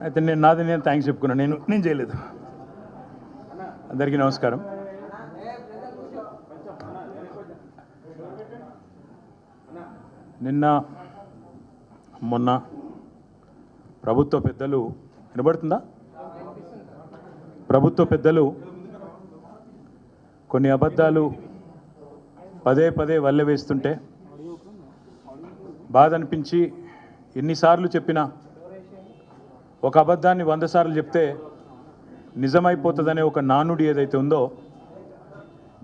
అయితే నేను థ్యాంక్స్ చెప్పుకున్నాను. నేను చేయలేదు. అందరికీ నమస్కారం. నిన్న మొన్న ప్రభుత్వ పెద్దలు వినబడుతుందా? ప్రభుత్వ పెద్దలు కొన్ని అబద్ధాలు పదే పదే వల్లె వేస్తుంటే బాధ అనిపించి ఎన్నిసార్లు చెప్పినా ఒక అబద్ధాన్ని 100 సార్లు చెప్తే నిజమైపోతుందనే ఒక నానుడి ఏదైతే ఉందో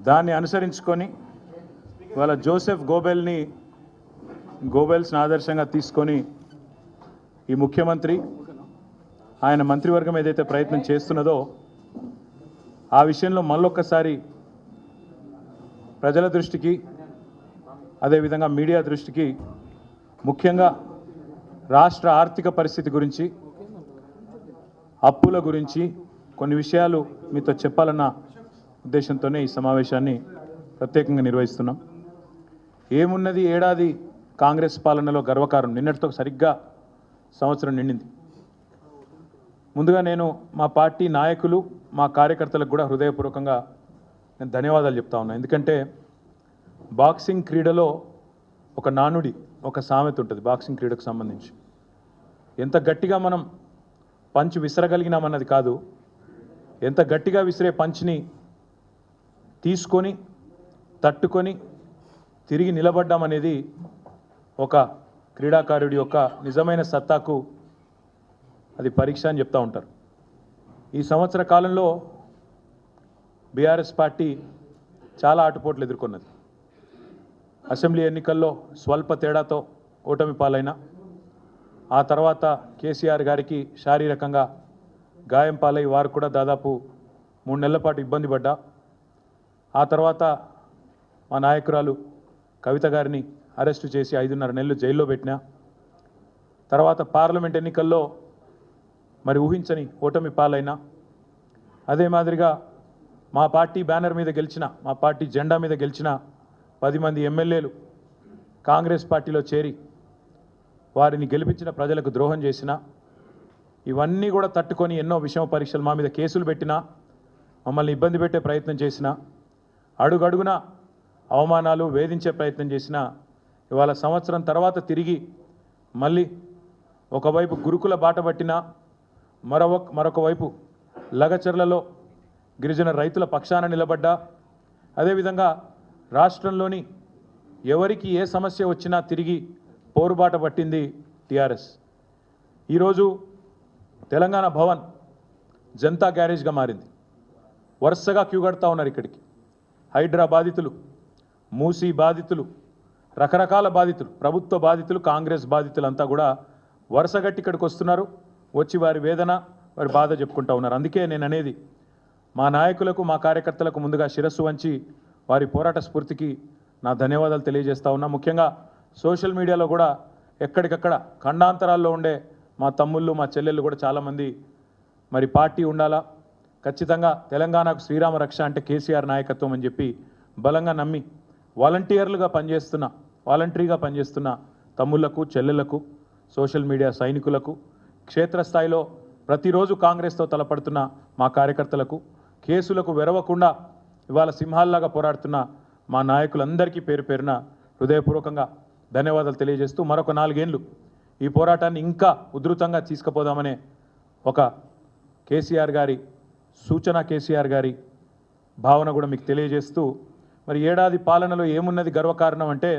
దాన్ని అనుసరించుకొని వాళ్ళ జోసెఫ్ గోబెల్స్ని ఆదర్శంగా తీసుకొని ఈ ముఖ్యమంత్రి ఆయన మంత్రివర్గం ఏదైతే ప్రయత్నం చేస్తున్నదో ఆ విషయంలో మళ్ళొక్కసారి ప్రజల దృష్టికి అదేవిధంగా మీడియా దృష్టికి ముఖ్యంగా రాష్ట్ర ఆర్థిక పరిస్థితి గురించి అప్పుల గురించి కొన్ని విషయాలు మీతో చెప్పాలన్న ఉద్దేశంతోనే ఈ సమావేశాన్ని ప్రత్యేకంగా నిర్వహిస్తున్నాం. ఏమున్నది ఏడాది కాంగ్రెస్ పాలనలో గర్వకారం. నిన్నటితో సరిగ్గా సంవత్సరం నిండింది. ముందుగా నేను మా పార్టీ నాయకులు మా కార్యకర్తలకు కూడా హృదయపూర్వకంగా నేను ధన్యవాదాలు చెప్తా ఉన్నా. ఎందుకంటే బాక్సింగ్ క్రీడలో ఒక నానుడి ఒక సామెత ఉంటుంది బాక్సింగ్ క్రీడకు సంబంధించి. ఎంత గట్టిగా మనం పంచ్ విసరగలిగినామన్నది కాదు, ఎంత గట్టిగా విసిరే పంచ్ని తీసుకొని తట్టుకొని తిరిగి నిలబడ్డామనేది ఒక క్రీడాకారుడి యొక్క నిజమైన సత్తాకు అది పరీక్ష అని చెప్తూ ఉంటారు. ఈ సంవత్సర కాలంలో బీఆర్ఎస్ పార్టీ చాలా ఆటుపోట్లు ఎదుర్కొన్నది. అసెంబ్లీ ఎన్నికల్లో స్వల్ప తేడాతో ఓటమి పాలైన, ఆ తర్వాత కేసీఆర్ గారికి శారీరకంగా గాయం పాలై వారు కూడా దాదాపు 3 నెలల పాటు ఇబ్బంది పడ్డా, ఆ తర్వాత మా నాయకురాలు కవిత గారిని అరెస్టు చేసి 5.5 నెలలు జైల్లో పెట్టినా, తర్వాత పార్లమెంట్ ఎన్నికల్లో మరి ఊహించని ఓటమి పాలైనా, అదే మాదిరిగా మా పార్టీ బ్యానర్ మీద గెలిచిన మా పార్టీ జెండా మీద గెలిచిన 10 మంది ఎమ్మెల్యేలు కాంగ్రెస్ పార్టీలో చేరి వారిని గెలిపించిన ప్రజలకు ద్రోహం చేసిన, ఇవన్నీ కూడా తట్టుకొని ఎన్నో విషమ పరీక్షలు మా మీద కేసులు పెట్టినా, మమ్మల్ని ఇబ్బంది పెట్టే ప్రయత్నం చేసిన, అడుగడుగున అవమానాలు వేధించే ప్రయత్నం చేసిన, ఇవాళ సంవత్సరం తర్వాత తిరిగి మళ్ళీ ఒకవైపు గురుకుల బాట పట్టినా, మరొక వైపు లగచర్లలో గిరిజన రైతుల పక్షాన నిలబడ్డా, అదేవిధంగా రాష్ట్రంలోని ఎవరికి ఏ సమస్య వచ్చినా తిరిగి పోరుబాట పట్టింది టీఆర్ఎస్. ఈరోజు తెలంగాణ భవన్ జనతా గ్యారేజ్గా మారింది. వరుసగా క్యూ కడతా ఉన్నారు ఇక్కడికి. హైడ్రా బాధితులు, మూసీ బాధితులు, రకరకాల బాధితులు, ప్రభుత్వ బాధితులు, కాంగ్రెస్ బాధితులు అంతా కూడా వరుసగట్టి ఇక్కడికి వస్తున్నారు. వచ్చి వారి వేదన వారి బాధ చెప్పుకుంటూ ఉన్నారు. అందుకే నేను అనేది మా నాయకులకు మా కార్యకర్తలకు ముందుగా శిరస్సు వంచి వారి పోరాట స్ఫూర్తికి నా ధన్యవాదాలు తెలియజేస్తా ఉన్నా. ముఖ్యంగా సోషల్ మీడియాలో కూడా ఎక్కడికక్కడ ఖండాంతరాల్లో ఉండే మా తమ్ముళ్ళు మా చెల్లెళ్ళు కూడా చాలామంది మరి పార్టీ ఉండాలా, ఖచ్చితంగా తెలంగాణకు శ్రీరామ రక్ష అంటే కేసీఆర్ నాయకత్వం అని చెప్పి బలంగా నమ్మి వాలంటీర్గా పనిచేస్తున్న తమ్ముళ్లకు చెల్లెళ్లకు, సోషల్ మీడియా సైనికులకు, క్షేత్రస్థాయిలో ప్రతిరోజు కాంగ్రెస్తో తలపడుతున్న మా కార్యకర్తలకు, కేసులకు వెరవకుండా ఇవాళ సింహాల్లాగా పోరాడుతున్న మా నాయకులందరికీ పేరు పేరున హృదయపూర్వకంగా ధన్యవాదాలు తెలియజేస్తూ మరొక 4 ఏళ్ళు ఈ పోరాటాన్ని ఇంకా ఉధృతంగా తీసుకుపోదామనే ఒక కేసీఆర్ గారి సూచన, కేసీఆర్ గారి భావన కూడా మీకు తెలియజేస్తూ, మరి ఏడాది పాలనలో ఏమున్నది గర్వకారణం అంటే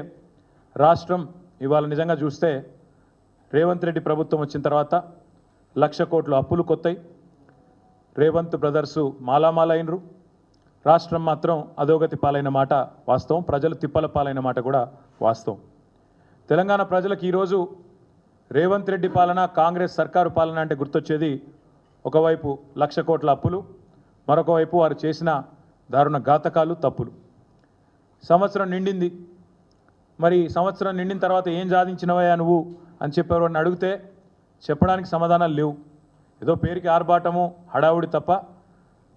రాష్ట్రం ఇవాళ నిజంగా చూస్తే రేవంత్ రెడ్డి ప్రభుత్వం వచ్చిన తర్వాత 1,00,000 కోట్ల అప్పులు కొత్తాయి. రేవంత్ బ్రదర్సు మాలామాలైనరు, రాష్ట్రం మాత్రం అధోగతి పాలైన మాట వాస్తవం, ప్రజలు తిప్పల పాలైన మాట కూడా వాస్తవం. తెలంగాణ ప్రజలకు ఈరోజు రేవంత్ రెడ్డి పాలన, కాంగ్రెస్ సర్కారు పాలన అంటే గుర్తొచ్చేది ఒకవైపు 1,00,000 కోట్ల అప్పులు, మరొక వైపు వారు చేసిన దారుణ ఘాతకాలు, తప్పులు. సంవత్సరం నిండింది. మరి సంవత్సరం నిండిన తర్వాత ఏం సాధించినవయ్యా నువ్వు అని చెప్పారు అని అడిగితే చెప్పడానికి సమాధానాలు లేవు. ఏదో పేరుకి ఆర్భాటము హడావుడి తప్ప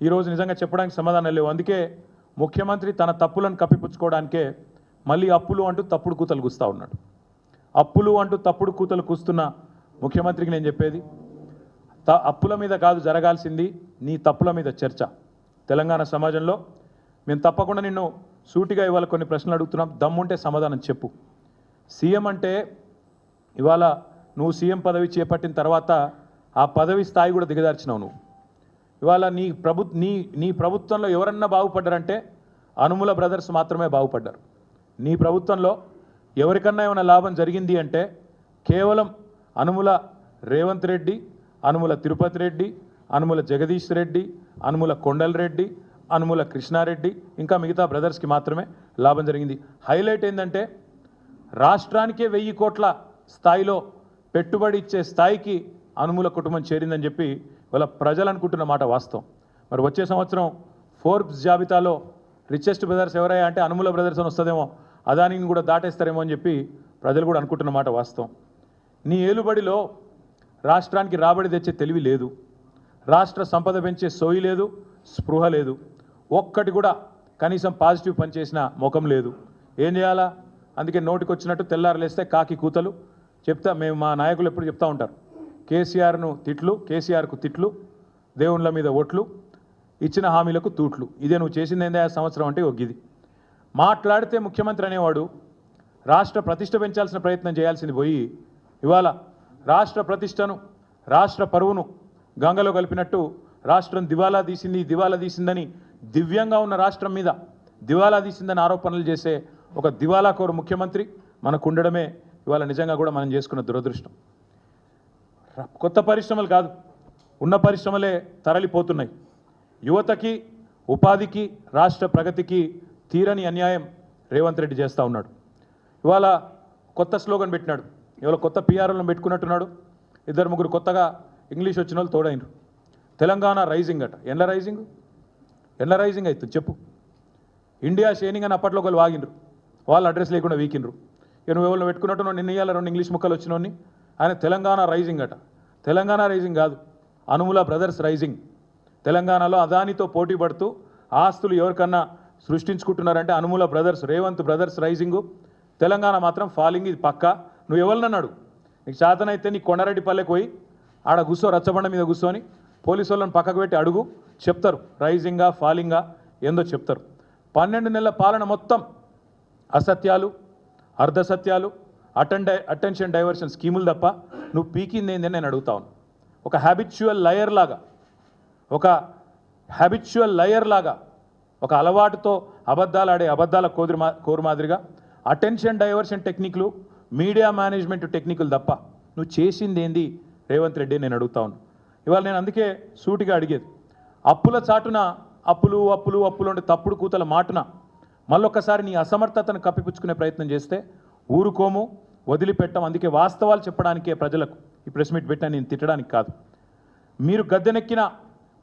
ఈరోజు నిజంగా చెప్పడానికి సమాధానాలు లేవు. అందుకే ముఖ్యమంత్రి తన తప్పులను కప్పిపుచ్చుకోవడానికే మళ్ళీ అప్పులు అంటూ తప్పుడు కూతలు కూస్తూ ఉన్నాడు. అప్పులు అంటూ తప్పుడు కూతలు కూస్తున్న ముఖ్యమంత్రికి నేను చెప్పేది, అప్పుల మీద కాదు జరగాల్సింది, నీ తప్పుల మీద చర్చ. తెలంగాణ సమాజంలో మేము తప్పకుండా నిన్ను సూటిగా ఇవాళ కొన్ని ప్రశ్నలు అడుగుతున్నాం, దమ్ముంటే సమాధానం చెప్పు. సీఎం అంటే ఇవాళ నువ్వు సీఎం పదవి చేపట్టిన తర్వాత ఆ పదవి స్థాయి కూడా దిగదార్చినావు నువ్వు. ఇవాళ నీ ప్రభుత్వంలో ఎవరన్నా బాగుపడ్డారంటే అనుముల బ్రదర్స్ మాత్రమే బాగుపడ్డారు. నీ ప్రభుత్వంలో ఎవరికన్నా ఏమైనా లాభం జరిగింది అంటే కేవలం అనుముల రేవంత్ రెడ్డి, అనుముల తిరుపతి రెడ్డి, అనుముల జగదీష్ రెడ్డి, అనుముల కొండల్ రెడ్డి, అనుముల కృష్ణారెడ్డి, ఇంకా మిగతా బ్రదర్స్కి మాత్రమే లాభం జరిగింది. హైలైట్ ఏంటంటే రాష్ట్రానికే 1000 కోట్ల స్థాయిలో పెట్టుబడి ఇచ్చే స్థాయికి అనుముల కుటుంబం చేరిందని చెప్పి వాళ్ళ ప్రజలు అనుకుంటున్న మాట వాస్తవం. మరి వచ్చే సంవత్సరం ఫోర్బ్స్ జాబితాలో రిచెస్ట్ బ్రదర్స్ ఎవరయ్యా అంటే అనుముల బ్రదర్స్ అని వస్తుందేమో, అదానిని కూడా దాటేస్తారేమో అని చెప్పి ప్రజలు కూడా అనుకుంటున్న మాట వాస్తవం. నీ ఏలుబడిలో రాష్ట్రానికి రాబడి తెచ్చే తెలివి లేదు, రాష్ట్ర సంపద పెంచే సోయి లేదు, స్పృహ లేదు, ఒక్కటి కూడా కనీసం పాజిటివ్ పని చేసిన ముఖం లేదు. ఏం చేయాలా? అందుకే నోటికి వచ్చినట్టు తెల్లారలేస్తే కాకి కూతలు చెప్తా. మేము మా నాయకులు ఎప్పుడు చెప్తా ఉంటారు, కేసీఆర్కు తిట్లు, దేవుళ్ళ మీద ఓట్లు, ఇచ్చిన హామీలకు తూట్లు. ఇదే నువ్వు చేసింది ఏందా సంవత్సరం అంటే ఒగ్గిది. మాట్లాడితే ముఖ్యమంత్రి అనేవాడు రాష్ట్ర ప్రతిష్ట పెంచాల్సిన ప్రయత్నం చేయాల్సింది పోయి ఇవాళ రాష్ట్ర ప్రతిష్టను, రాష్ట్ర పరువును గంగలో కలిపినట్టు రాష్ట్రం దివాలా తీసిందని దివ్యంగా ఉన్న రాష్ట్రం మీద దివాలా తీసిందని ఆరోపణలు చేసే ఒక దివాలాకోరు ముఖ్యమంత్రి మనకు ఉండడమే ఇవాళ నిజంగా కూడా మనం చేసుకున్న దురదృష్టం. కొత్త పరిశ్రమలు కాదు, ఉన్న పరిశ్రమలే తరలిపోతున్నాయి. యువతకి, ఉపాధికి, రాష్ట్ర ప్రగతికి తీరని అన్యాయం రేవంత్ రెడ్డి చేస్తూ ఉన్నాడు. ఇవాళ కొత్త స్లోగన్ పెట్టినాడు, ఇవాళ కొత్త పిఆర్లను పెట్టుకున్నట్టున్నాడు. 2-3 కొత్తగా ఇంగ్లీష్ వచ్చిన వాళ్ళు తోడైనరు. తెలంగాణ రైజింగ్ అట. ఎన్ల రైజింగ్ అవుతుంది చెప్పు. ఇండియా షేనింగ్ అని అప్పట్లో ఒకళ్ళు వాగినరు, వాళ్ళు అడ్రస్ లేకుండా వీకినరు. ఇక నువ్వు ఎవరిని పెట్టుకున్నట్టు నిన్న ఇవాళ 2 ఇంగ్లీష్ ముక్కలు వచ్చినోని ఆయన తెలంగాణ రైజింగ్ అట. తెలంగాణ రైజింగ్ కాదు, అనుముల బ్రదర్స్ రైజింగ్. తెలంగాణలో అదానితో పోటీ పడుతూ ఆస్తులు ఎవరికన్నా సృష్టించుకుంటున్నారంటే అనుముల బ్రదర్స్, రేవంత్ బ్రదర్స్ రైజింగు. తెలంగాణ మాత్రం ఫాలింగ్, ఇది పక్కా. నువ్వు ఎవరినన్నాడు? నీకు చేతనైతే నీ కొండారెడ్డి పల్లెకి పోయి ఆడ కూర్చో, రచ్చబండ మీద కూర్చొని పోలీసు వాళ్ళని పక్కకు పెట్టి అడుగు, చెప్తారు రైజింగా ఫాలింగా ఏందో చెప్తారు. 12 నెలల పాలన మొత్తం అసత్యాలు, అర్ధసత్యాలు, అటెన్షన్ డైవర్షన్ స్కీములు తప్ప నువ్వు పీకింది ఏందని నేను అడుగుతా ఉన్నాను. ఒక హ్యాబిచువల్ లయర్ లాగా ఒక అలవాటుతో అబద్ధాలు ఆడే అబద్ధాల కోరు మాదిరిగా అటెన్షన్ డైవర్షన్ టెక్నిక్లు, మీడియా మేనేజ్మెంట్ టెక్నిక్లు తప్ప నువ్వు చేసింది ఏంది రేవంత్ రెడ్డి నేను అడుగుతా ఉన్నాను. ఇవాళ నేను అందుకే సూటిగా అడిగేది, అప్పుల చాటున అప్పులు అంటే తప్పుడు కూతల మాటున మళ్ళొక్కసారి నీ అసమర్థతను కప్పిపుచ్చుకునే ప్రయత్నం చేస్తే ఊరుకోము, వదిలిపెట్టాం. అందుకే వాస్తవాలు చెప్పడానికే ప్రజలకు ఈ ప్రెస్ మీట్ పెట్టినా, నేను తిట్టడానికి కాదు. మీరు గద్దెనెక్కిన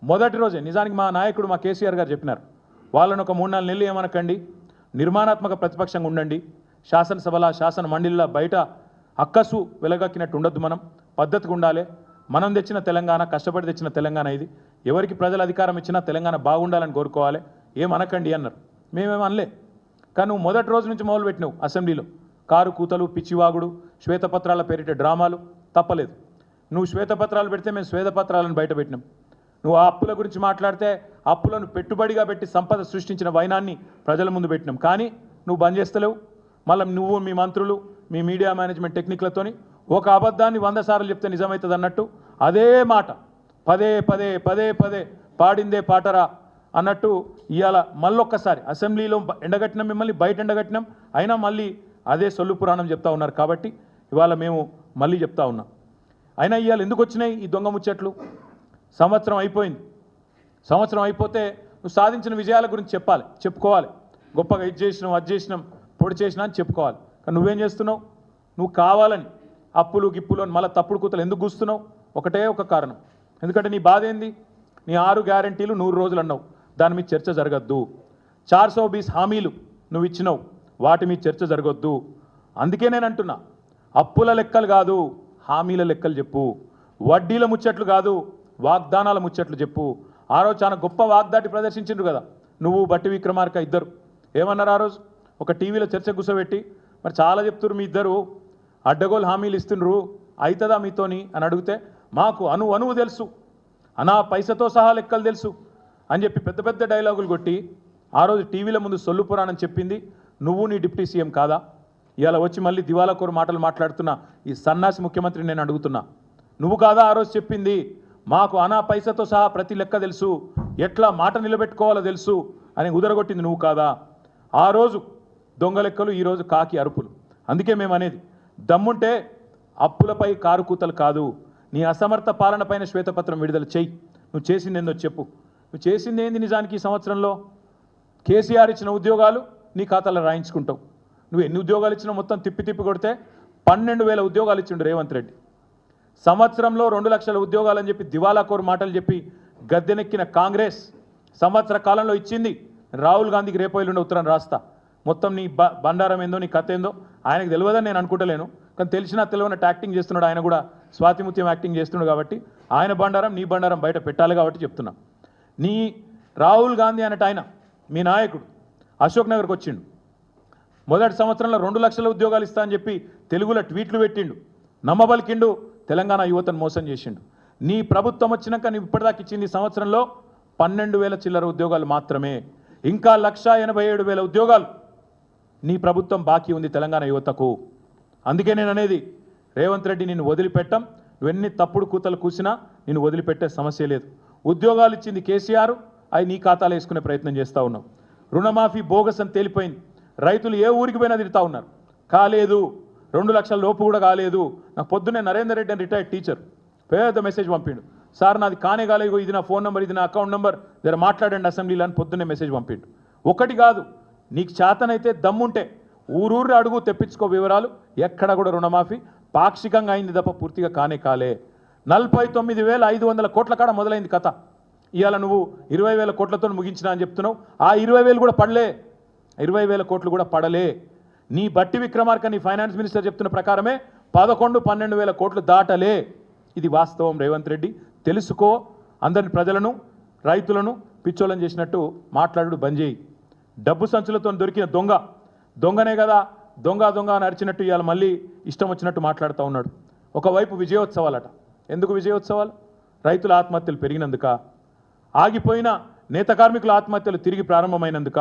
మొదటి రోజే నిజానికి మా నాయకుడు మా కేసీఆర్ గారు చెప్పినారు, వాళ్ళని ఒక 3-4 నెలలు ఏమనకండి, నిర్మాణాత్మక ప్రతిపక్షంగా ఉండండి, శాసనసభల శాసన మండలిలో బయట అక్కసు వెలగక్కినట్టు ఉండొద్దు, మనం పద్ధతిగా ఉండాలి, మనం తెచ్చిన తెలంగాణ, కష్టపడి తెచ్చిన తెలంగాణ ఇది, ఎవరికి ప్రజలు అధికారం ఇచ్చినా తెలంగాణ బాగుండాలని కోరుకోవాలి, ఏమనకండి అన్నారు. మేమేమో అనలే. కానీ నువ్వు మొదటి రోజు నుంచి మొదలుపెట్టినావు అసెంబ్లీలో కారు కూతలు, పిచ్చివాగుడు, శ్వేతపత్రాల పేరిట డ్రామాలు. తప్పలేదు, నువ్వు శ్వేతపత్రాలు పెడితే మేము శ్వేతపత్రాలను బయట పెట్టినాం. నువ్వు ఆ అప్పుల గురించి మాట్లాడితే అప్పులను పెట్టుబడిగా పెట్టి సంపద సృష్టించిన వైనాన్ని ప్రజల ముందు పెట్టినాం. కానీ నువ్వు బంద్ చేస్తలేవు. మళ్ళీ నువ్వు, మీ మంత్రులు, మీ మీడియా మేనేజ్మెంట్ టెక్నిక్లతోని ఒక అబద్ధాన్ని 100 సార్లు చెప్తే నిజమవుతుంది అన్నట్టు అదే మాట పదే పాడిందే పాటరా అన్నట్టు ఇవాళ మళ్ళొక్కసారి అసెంబ్లీలో ఎండగట్టినాం, మిమ్మల్ని బయట ఎండగట్టినాం, అయినా మళ్ళీ అదే సొల్లు పురాణం చెప్తా ఉన్నారు. కాబట్టి ఇవాళ మేము మళ్ళీ చెప్తా ఉన్నాం. అయినా ఇవాళ ఎందుకు వచ్చినాయి ఈ దొంగ ముచ్చట్లు? సంవత్సరం అయిపోయింది. సంవత్సరం అయిపోతే నువ్వు సాధించిన విజయాల గురించి చెప్పుకోవాలి. గొప్పగా ఇది చేసినాం, అది చేసినాం, పొడి చేసినా అని చెప్పుకోవాలి. కానీ నువ్వేం చేస్తున్నావు? నువ్వు కావాలని అప్పులు గిప్పులు అని మళ్ళీ తప్పుడు కూతలు ఎందుకు కూస్తున్నావు? ఒకటే ఒక కారణం. ఎందుకంటే నీ బాధ ఏంది? నీ 6 గ్యారంటీలు 100 రోజులు అన్నావు, దాని మీద చర్చ జరగద్దు. 420 హామీలు నువ్వు ఇచ్చినావు, వాటి మీద చర్చ జరగొద్దు. అందుకే నేను అంటున్నా, అప్పుల లెక్కలు కాదు, హామీల లెక్కలు చెప్పు. వడ్డీల ముచ్చట్లు కాదు, వాగ్దానాల ముచ్చట్లు చెప్పు. ఆ రోజు చాలా గొప్ప వాగ్దాటి ప్రదర్శించిండ్రు కదా నువ్వు, బట్టి విక్రమార్క ఇద్దరు. ఏమన్నారు ఆ రోజు? ఒక టీవీలో చర్చ కూర్చోబెట్టి, మరి చాలా చెప్తున్నారు మీ ఇద్దరు, అడ్డగోలు హామీలు ఇస్తుండ్రు, అవుతుందా మీతోని అని అడిగితే మాకు అణువు తెలుసు, అనా పైసతో సహా లెక్కలు తెలుసు అని చెప్పి పెద్ద పెద్ద డైలాగులు కొట్టి ఆ రోజు టీవీల ముందు సొల్లు పురాణం చెప్పింది నువ్వు నీ డిప్యూటీ సీఎం కాదా? ఇవాళ వచ్చి మళ్ళీ దివాలాకోరు మాటలు మాట్లాడుతున్నా ఈ సన్నాసి ముఖ్యమంత్రిని నేను అడుగుతున్నా, నువ్వు కాదా ఆ రోజు చెప్పింది మాకు అనా పైసతో సహా ప్రతి లెక్క తెలుసు, ఎట్లా మాట నిలబెట్టుకోవాలో తెలుసు అని ఉదరగొట్టింది నువ్వు కాదా? ఆ రోజు దొంగ లెక్కలు, ఈరోజు కాకి అరుపులు. అందుకే మేము అనేది దమ్ముంటే అప్పులపై కారు కూతలు కాదు, నీ అసమర్థ పాలన పైన శ్వేతపత్రం విడుదల చెయ్యి. నువ్వు చేసింది ఏందో చెప్పు. నువ్వు చేసింది ఏంది నిజానికి ఈ సంవత్సరంలో? కేసీఆర్ ఇచ్చిన ఉద్యోగాలు నీ ఖాతాలో రాయించుకుంటావు. నువ్వు ఎన్ని ఉద్యోగాలు ఇచ్చినా మొత్తం తిప్పి కొడితే 12,000 ఉద్యోగాలు ఇచ్చిండు రేవంత్ రెడ్డి. సంవత్సరంలో 2 లక్షల ఉద్యోగాలు అని చెప్పి దివాలాకోరు మాటలు చెప్పి గద్దెనెక్కిన కాంగ్రెస్ సంవత్సర కాలంలో ఇచ్చింది. రాహుల్ గాంధీకి రేపు ఎల్లుండి ఉత్తరం రాస్తా, మొత్తం నీ బండారం ఏందో నీ కథ ఏందో ఆయనకు తెలియదని నేను అనుకుంటలేను, కానీ తెలిసినా తెలియనట్టు యాక్టింగ్ చేస్తున్నాడు. ఆయన కూడా స్వాతిముత్యం యాక్టింగ్ చేస్తున్నాడు కాబట్టి ఆయన బండారం నీ బండారం బయట పెట్టాలి కాబట్టి చెప్తున్నా. నీ రాహుల్ గాంధీ అన్నట్టు ఆయన మీ నాయకుడు అశోక్ నగర్కి వచ్చిండు, మొదటి సంవత్సరంలో 2 లక్షల ఉద్యోగాలు ఇస్తా అని చెప్పి తెలుగులో ట్వీట్లు పెట్టిండు, నమ్మబలికిండు, తెలంగాణ యువతను మోసం చేసిండు. నీ ప్రభుత్వం వచ్చినాక నీ ఇప్పటిదాకా ఇచ్చింది సంవత్సరంలో 12,000 చిల్లర ఉద్యోగాలు మాత్రమే. ఇంకా 1,87,000 ఉద్యోగాలు నీ ప్రభుత్వం బాకీ ఉంది తెలంగాణ యువతకు. అందుకే నేను అనేది రేవంత్ రెడ్డి నిన్ను వదిలిపెట్టం, నువ్వెన్ని తప్పుడు కూతలు కూసినా నిన్ను వదిలిపెట్టే సమస్య లేదు. ఉద్యోగాలు ఇచ్చింది కేసీఆర్, అవి నీ ఖాతాలో వేసుకునే ప్రయత్నం చేస్తూ ఉన్నాం. రుణమాఫీ బోగస్ అని తేలిపోయింది, రైతులు ఏ ఊరికి పోయినా తిరుగుతూ ఉన్నారు, కాలేదు, 2 లక్షల లోపు కూడా కాలేదు. నాకు పొద్దున్నే నరేందర్ రెడ్డి అని రిటైర్డ్ టీచర్ పెద్ద మెసేజ్ పంపిండు, సార్ నాది కానే కాలేదు, ఇది నా ఫోన్ నెంబర్, ఇది నా అకౌంట్ నెంబర్, జర మాట్లాడండి అసెంబ్లీలో అని పొద్దున్నే మెసేజ్ పంపిండు. ఒకటి కాదు, నీకు చేతనైతే దమ్ముంటే ఊరూరు అడుగు తెప్పించుకో వివరాలు. ఎక్కడ కూడా రుణమాఫీ పాక్షికంగా అయింది తప్ప పూర్తిగా కానే కాలే. 49,500 కోట్ల కాడ మొదలైంది కథ. ఇవాళ నువ్వు 20,000 కోట్లతో ముగించినా అని చెప్తున్నావు. ఆ 20,000 కూడా పడలే, 20,000 కోట్లు కూడా పడలే. నీ బట్టి విక్రమార్క నీ ఫైనాన్స్ మినిస్టర్ చెప్తున్న ప్రకారమే 11-12,000 కోట్లు దాటలే. ఇది వాస్తవం రేవంత్ రెడ్డి, తెలుసుకో. అందరిని ప్రజలను రైతులను పిచ్చోళ్ళని చేసినట్టు మాట్లాడు బంద్ చేయి. డబ్బు సంచులతో దొరికిన దొంగనే కదా దొంగ అని అరిచినట్టు ఇవాళ మళ్ళీ ఇష్టం వచ్చినట్టు మాట్లాడుతూ ఉన్నాడు. ఒకవైపు విజయోత్సవాలట. ఎందుకు విజయోత్సవాలు? రైతుల ఆత్మహత్యలు పెరిగినందుక, ఆగిపోయిన నేత కార్మికుల ఆత్మహత్యలు తిరిగి ప్రారంభమైనందుక,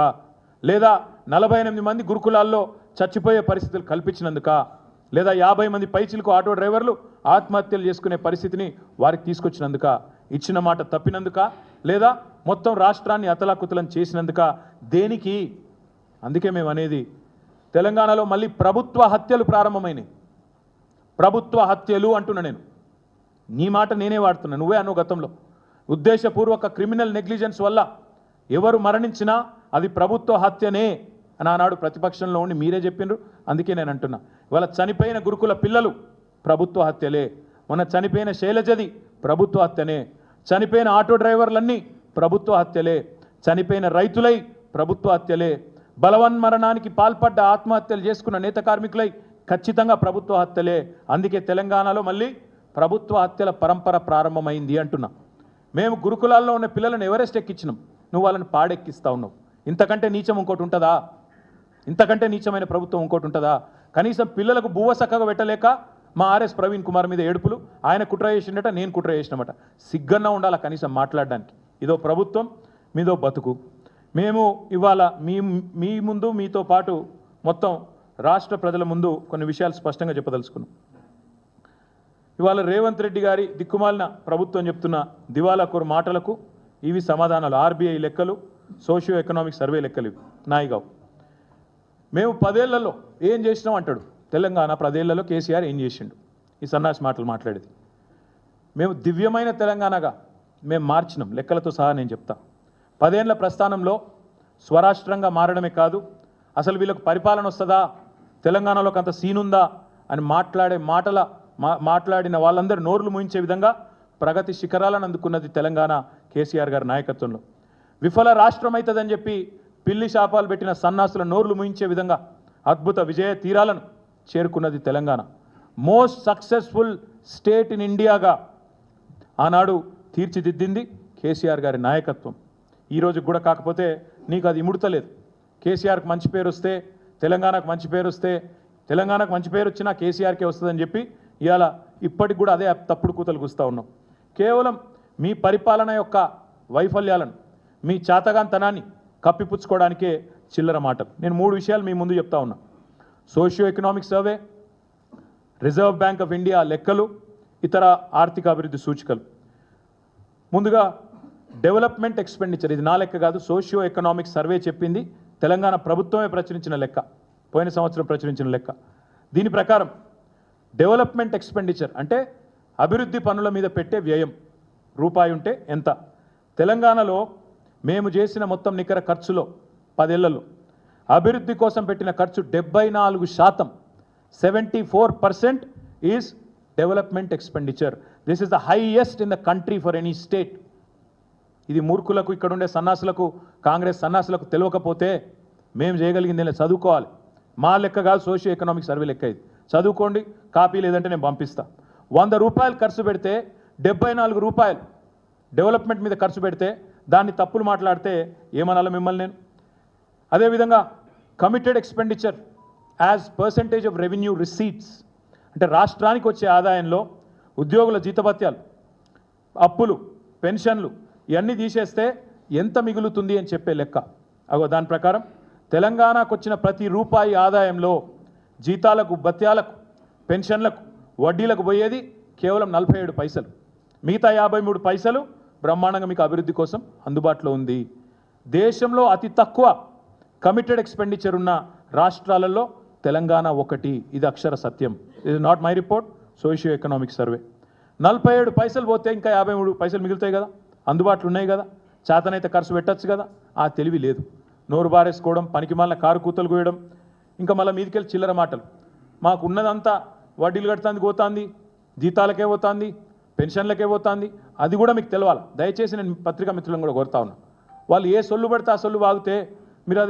లేదా 48 మంది గురుకులాల్లో చచ్చిపోయే పరిస్థితులు కల్పించినందుక, లేదా 50 మంది పైచిలకు ఆటో డ్రైవర్లు ఆత్మహత్యలు చేసుకునే పరిస్థితిని వారికి తీసుకొచ్చినందుక, ఇచ్చిన మాట తప్పినందుక, లేదా మొత్తం రాష్ట్రాన్ని అతలాకుతలం చేసినందుక, దేనికి? అందుకే మేము అనేది తెలంగాణలో మళ్ళీ ప్రభుత్వ హత్యలు ప్రారంభమైనాయి. ప్రభుత్వ హత్యలు అంటున్నా నేను, నీ మాట నేనే వాడుతున్నా, నువ్వే అను గతంలో. ఉద్దేశపూర్వక క్రిమినల్ నెగ్లిజెన్స్ వల్ల ఎవరు మరణించినా అది ప్రభుత్వ హత్యనే అని ఆనాడు ప్రతిపక్షంలో ఉండి మీరే చెప్పిండ్రు. అందుకే నేను అంటున్నా, ఇవాళ చనిపోయిన గురుకుల పిల్లలు ప్రభుత్వ హత్యలే, మొన్న చనిపోయిన శైలజది ప్రభుత్వ హత్యనే, చనిపోయిన ఆటో డ్రైవర్లన్నీ ప్రభుత్వ హత్యలే, చనిపోయిన రైతులై ప్రభుత్వ హత్యలే, బలవన్మరణానికి పాల్పడ్డ ఆత్మహత్యలు చేసుకున్న నేత కార్మికులై ఖచ్చితంగా ప్రభుత్వ హత్యలే. అందుకే తెలంగాణలో మళ్ళీ ప్రభుత్వ హత్యల పరంపర ప్రారంభమైంది అంటున్నా. మేము గురుకులాల్లో ఉన్న పిల్లలను ఎవరెస్ట్ ఎక్కించినాం, నువ్వు వాళ్ళని పాడెక్కిస్తూ ఉన్నావు. ఇంతకంటే నీచం ఇంకోటి ఉంటుందా? ఇంతకంటే నీచమైన ప్రభుత్వం ఇంకోటి ఉంటుందా? కనీసం పిల్లలకు బువ్వ చక్కగా పెట్టలేక మా ఆర్ఎస్ ప్రవీణ్ కుమార్ మీద ఏడుపులు, ఆయన కుట్ర చేసిండట, నేను కుట్ర చేసినమాట. సిగ్గన్నా ఉండాలా కనీసం మాట్లాడడానికి. ఇదో ప్రభుత్వం, మీదో బతుకు. మేము ఇవాళ మీ ముందు మీతో పాటు మొత్తం రాష్ట్ర ప్రజల ముందు కొన్ని విషయాలు స్పష్టంగా చెప్పదలుచుకున్నాం. ఇవాళ రేవంత్ రెడ్డి గారి దిక్కుమాలిన ప్రభుత్వం చెప్తున్న దివాలాకోరు మాటలకు ఇవి సమాధానాలు. ఆర్బీఐ లెక్కలు, సోషియో ఎకనామిక్ సర్వే లెక్కలు ఇవి నాయిగావు. మేము 10 ఏళ్లలో ఏం చేసినాం అంటాడు. తెలంగాణ 10 ఏళ్లలో కేసీఆర్ ఏం చేసిండు? ఈ సన్నాసి మాటలు మాట్లాడేది. మేము దివ్యమైన తెలంగాణగా మేము మార్చినాం, లెక్కలతో సహా నేను చెప్తా. 10 ఏళ్ల ప్రస్థానంలో స్వరాష్ట్రంగా మారడమే కాదు, అసలు వీళ్ళకు పరిపాలన వస్తుందా, తెలంగాణలోకి అంత సీనుందా అని మాట్లాడిన వాళ్ళందరూ నోర్లు ముయించే విధంగా ప్రగతి శిఖరాలను అందుకున్నది తెలంగాణ కేసీఆర్ గారి నాయకత్వంలో. విఫల రాష్ట్రం అవుతుందని చెప్పి పిల్లి శాపాలు పెట్టిన సన్నాసుల నోర్లు ముయించే విధంగా అద్భుత విజయ తీరాలను చేరుకున్నది Telangana. Most successful state in ఇండియాగా ఆనాడు తీర్చిదిద్దింది కేసీఆర్ గారి నాయకత్వం. ఈరోజు కూడా కాకపోతే నీకు అది ఇముడతలేదు. కేసీఆర్కి మంచి పేరు వస్తే, తెలంగాణకు మంచి పేరు వస్తే, తెలంగాణకు మంచి పేరు వచ్చినా కేసీఆర్కే వస్తుందని చెప్పి ఇవాళ ఇప్పటికి కూడా అదే తప్పుడు కూతలు కూస్తూ ఉన్నాం. కేవలం మీ పరిపాలన యొక్క వైఫల్యాలను, మీ చాతగాంతనాన్ని కప్పిపుచ్చుకోవడానికే చిల్లర మాటలు. నేను 3 విషయాలు మీ ముందు చెప్తా ఉన్నా. Socio economic survey, reserve bank of India లెక్కలు, ఇతర ఆర్థిక అభివృద్ధి సూచికలు. ముందుగా డెవలప్మెంట్ ఎక్స్పెండిచర్, ఇది నా లెక్క కాదు, సోషియో ఎకనామిక్ సర్వే చెప్పింది, తెలంగాణ ప్రభుత్వమే ప్రచురించిన లెక్క, పోయిన సంవత్సరం ప్రచురించిన లెక్క. దీని ప్రకారం డెవలప్మెంట్ ఎక్స్పెండిచర్ అంటే అభివృద్ధి పనుల మీద పెట్టే వ్యయం రూపాయి ఉంటే ఎంత. తెలంగాణలో మేము చేసిన మొత్తం నికర ఖర్చులో 10 ఏళ్లలో అభివృద్ధి కోసం పెట్టిన ఖర్చు 74%, 74% is development expenditure. This is the highest in the country for any state. ఇది మూర్ఖులకు, ఇక్కడ ఉండే సన్నాసులకు, కాంగ్రెస్ సన్నాసులకు తెలియకపోతే మేము చేయగలిగింది చదువుకోవాలి. మా లెక్క కాదు, సోషియో ఎకనామిక్ సర్వే లెక్క. ఇది చదువుకోండి, కాపీ లేదంటే నేను పంపిస్తా. 100 రూపాయలు ఖర్చు పెడితే 74 రూపాయలు డెవలప్మెంట్ మీద ఖర్చు పెడితే దాన్ని తప్పులు మాట్లాడితే ఏమనాలి మిమ్మల్ని నేను. అదేవిధంగా committed expenditure as percentage of revenue receipts అంటే రాష్ట్రానికి వచ్చే ఆదాయంలో ఉద్యోగుల జీతభత్యాలు, అప్పులు, పెన్షన్లు ఇవన్నీ తీసేస్తే ఎంత మిగులుతుంది అని చెప్పే లెక్క. దాని ప్రకారం తెలంగాణకు వచ్చిన ప్రతి రూపాయి ఆదాయంలో జీతాలకు, భత్యాలకు, పెన్షన్లకు, వడ్డీలకు పోయేది కేవలం 47 పైసలు. మిగతా 53 పైసలు బ్రహ్మాండంగా మీకు అభివృద్ధి కోసం అందుబాటులో ఉంది. దేశంలో అతి తక్కువ కమిటెడ్ ఎక్స్పెండిచర్ ఉన్న రాష్ట్రాలలో తెలంగాణ ఒకటి. ఇది అక్షర సత్యం. ఇది not my report, socio economic survey. 47 పైసలు పోతే ఇంకా 53 పైసలు మిగులుతాయి కదా, అందుబాటులో ఉన్నాయి కదా, చేతనైతే ఖర్చు పెట్టచ్చు కదా. ఆ తెలివి లేదు. నోరు బారేసుకోవడం, పనికి మళ్ళీ కారు కూతలు కోయడం, ఇంకా మళ్ళీ మీదికెళ్ళి చిల్లర మాటలు. మాకు ఉన్నదంతా వడ్డీలు కడుతుంది పోతుంది, జీతాలకే పోతుంది, పెన్షన్లకే పోతుంది. అది కూడా మీకు తెలవాలి. దయచేసి నేను పత్రికా మిత్రులను కూడా కోరుతా ఉన్నా. వాళ్ళు ఏ సొల్లు పడితే ఆ సొల్లు వాగితే మీరు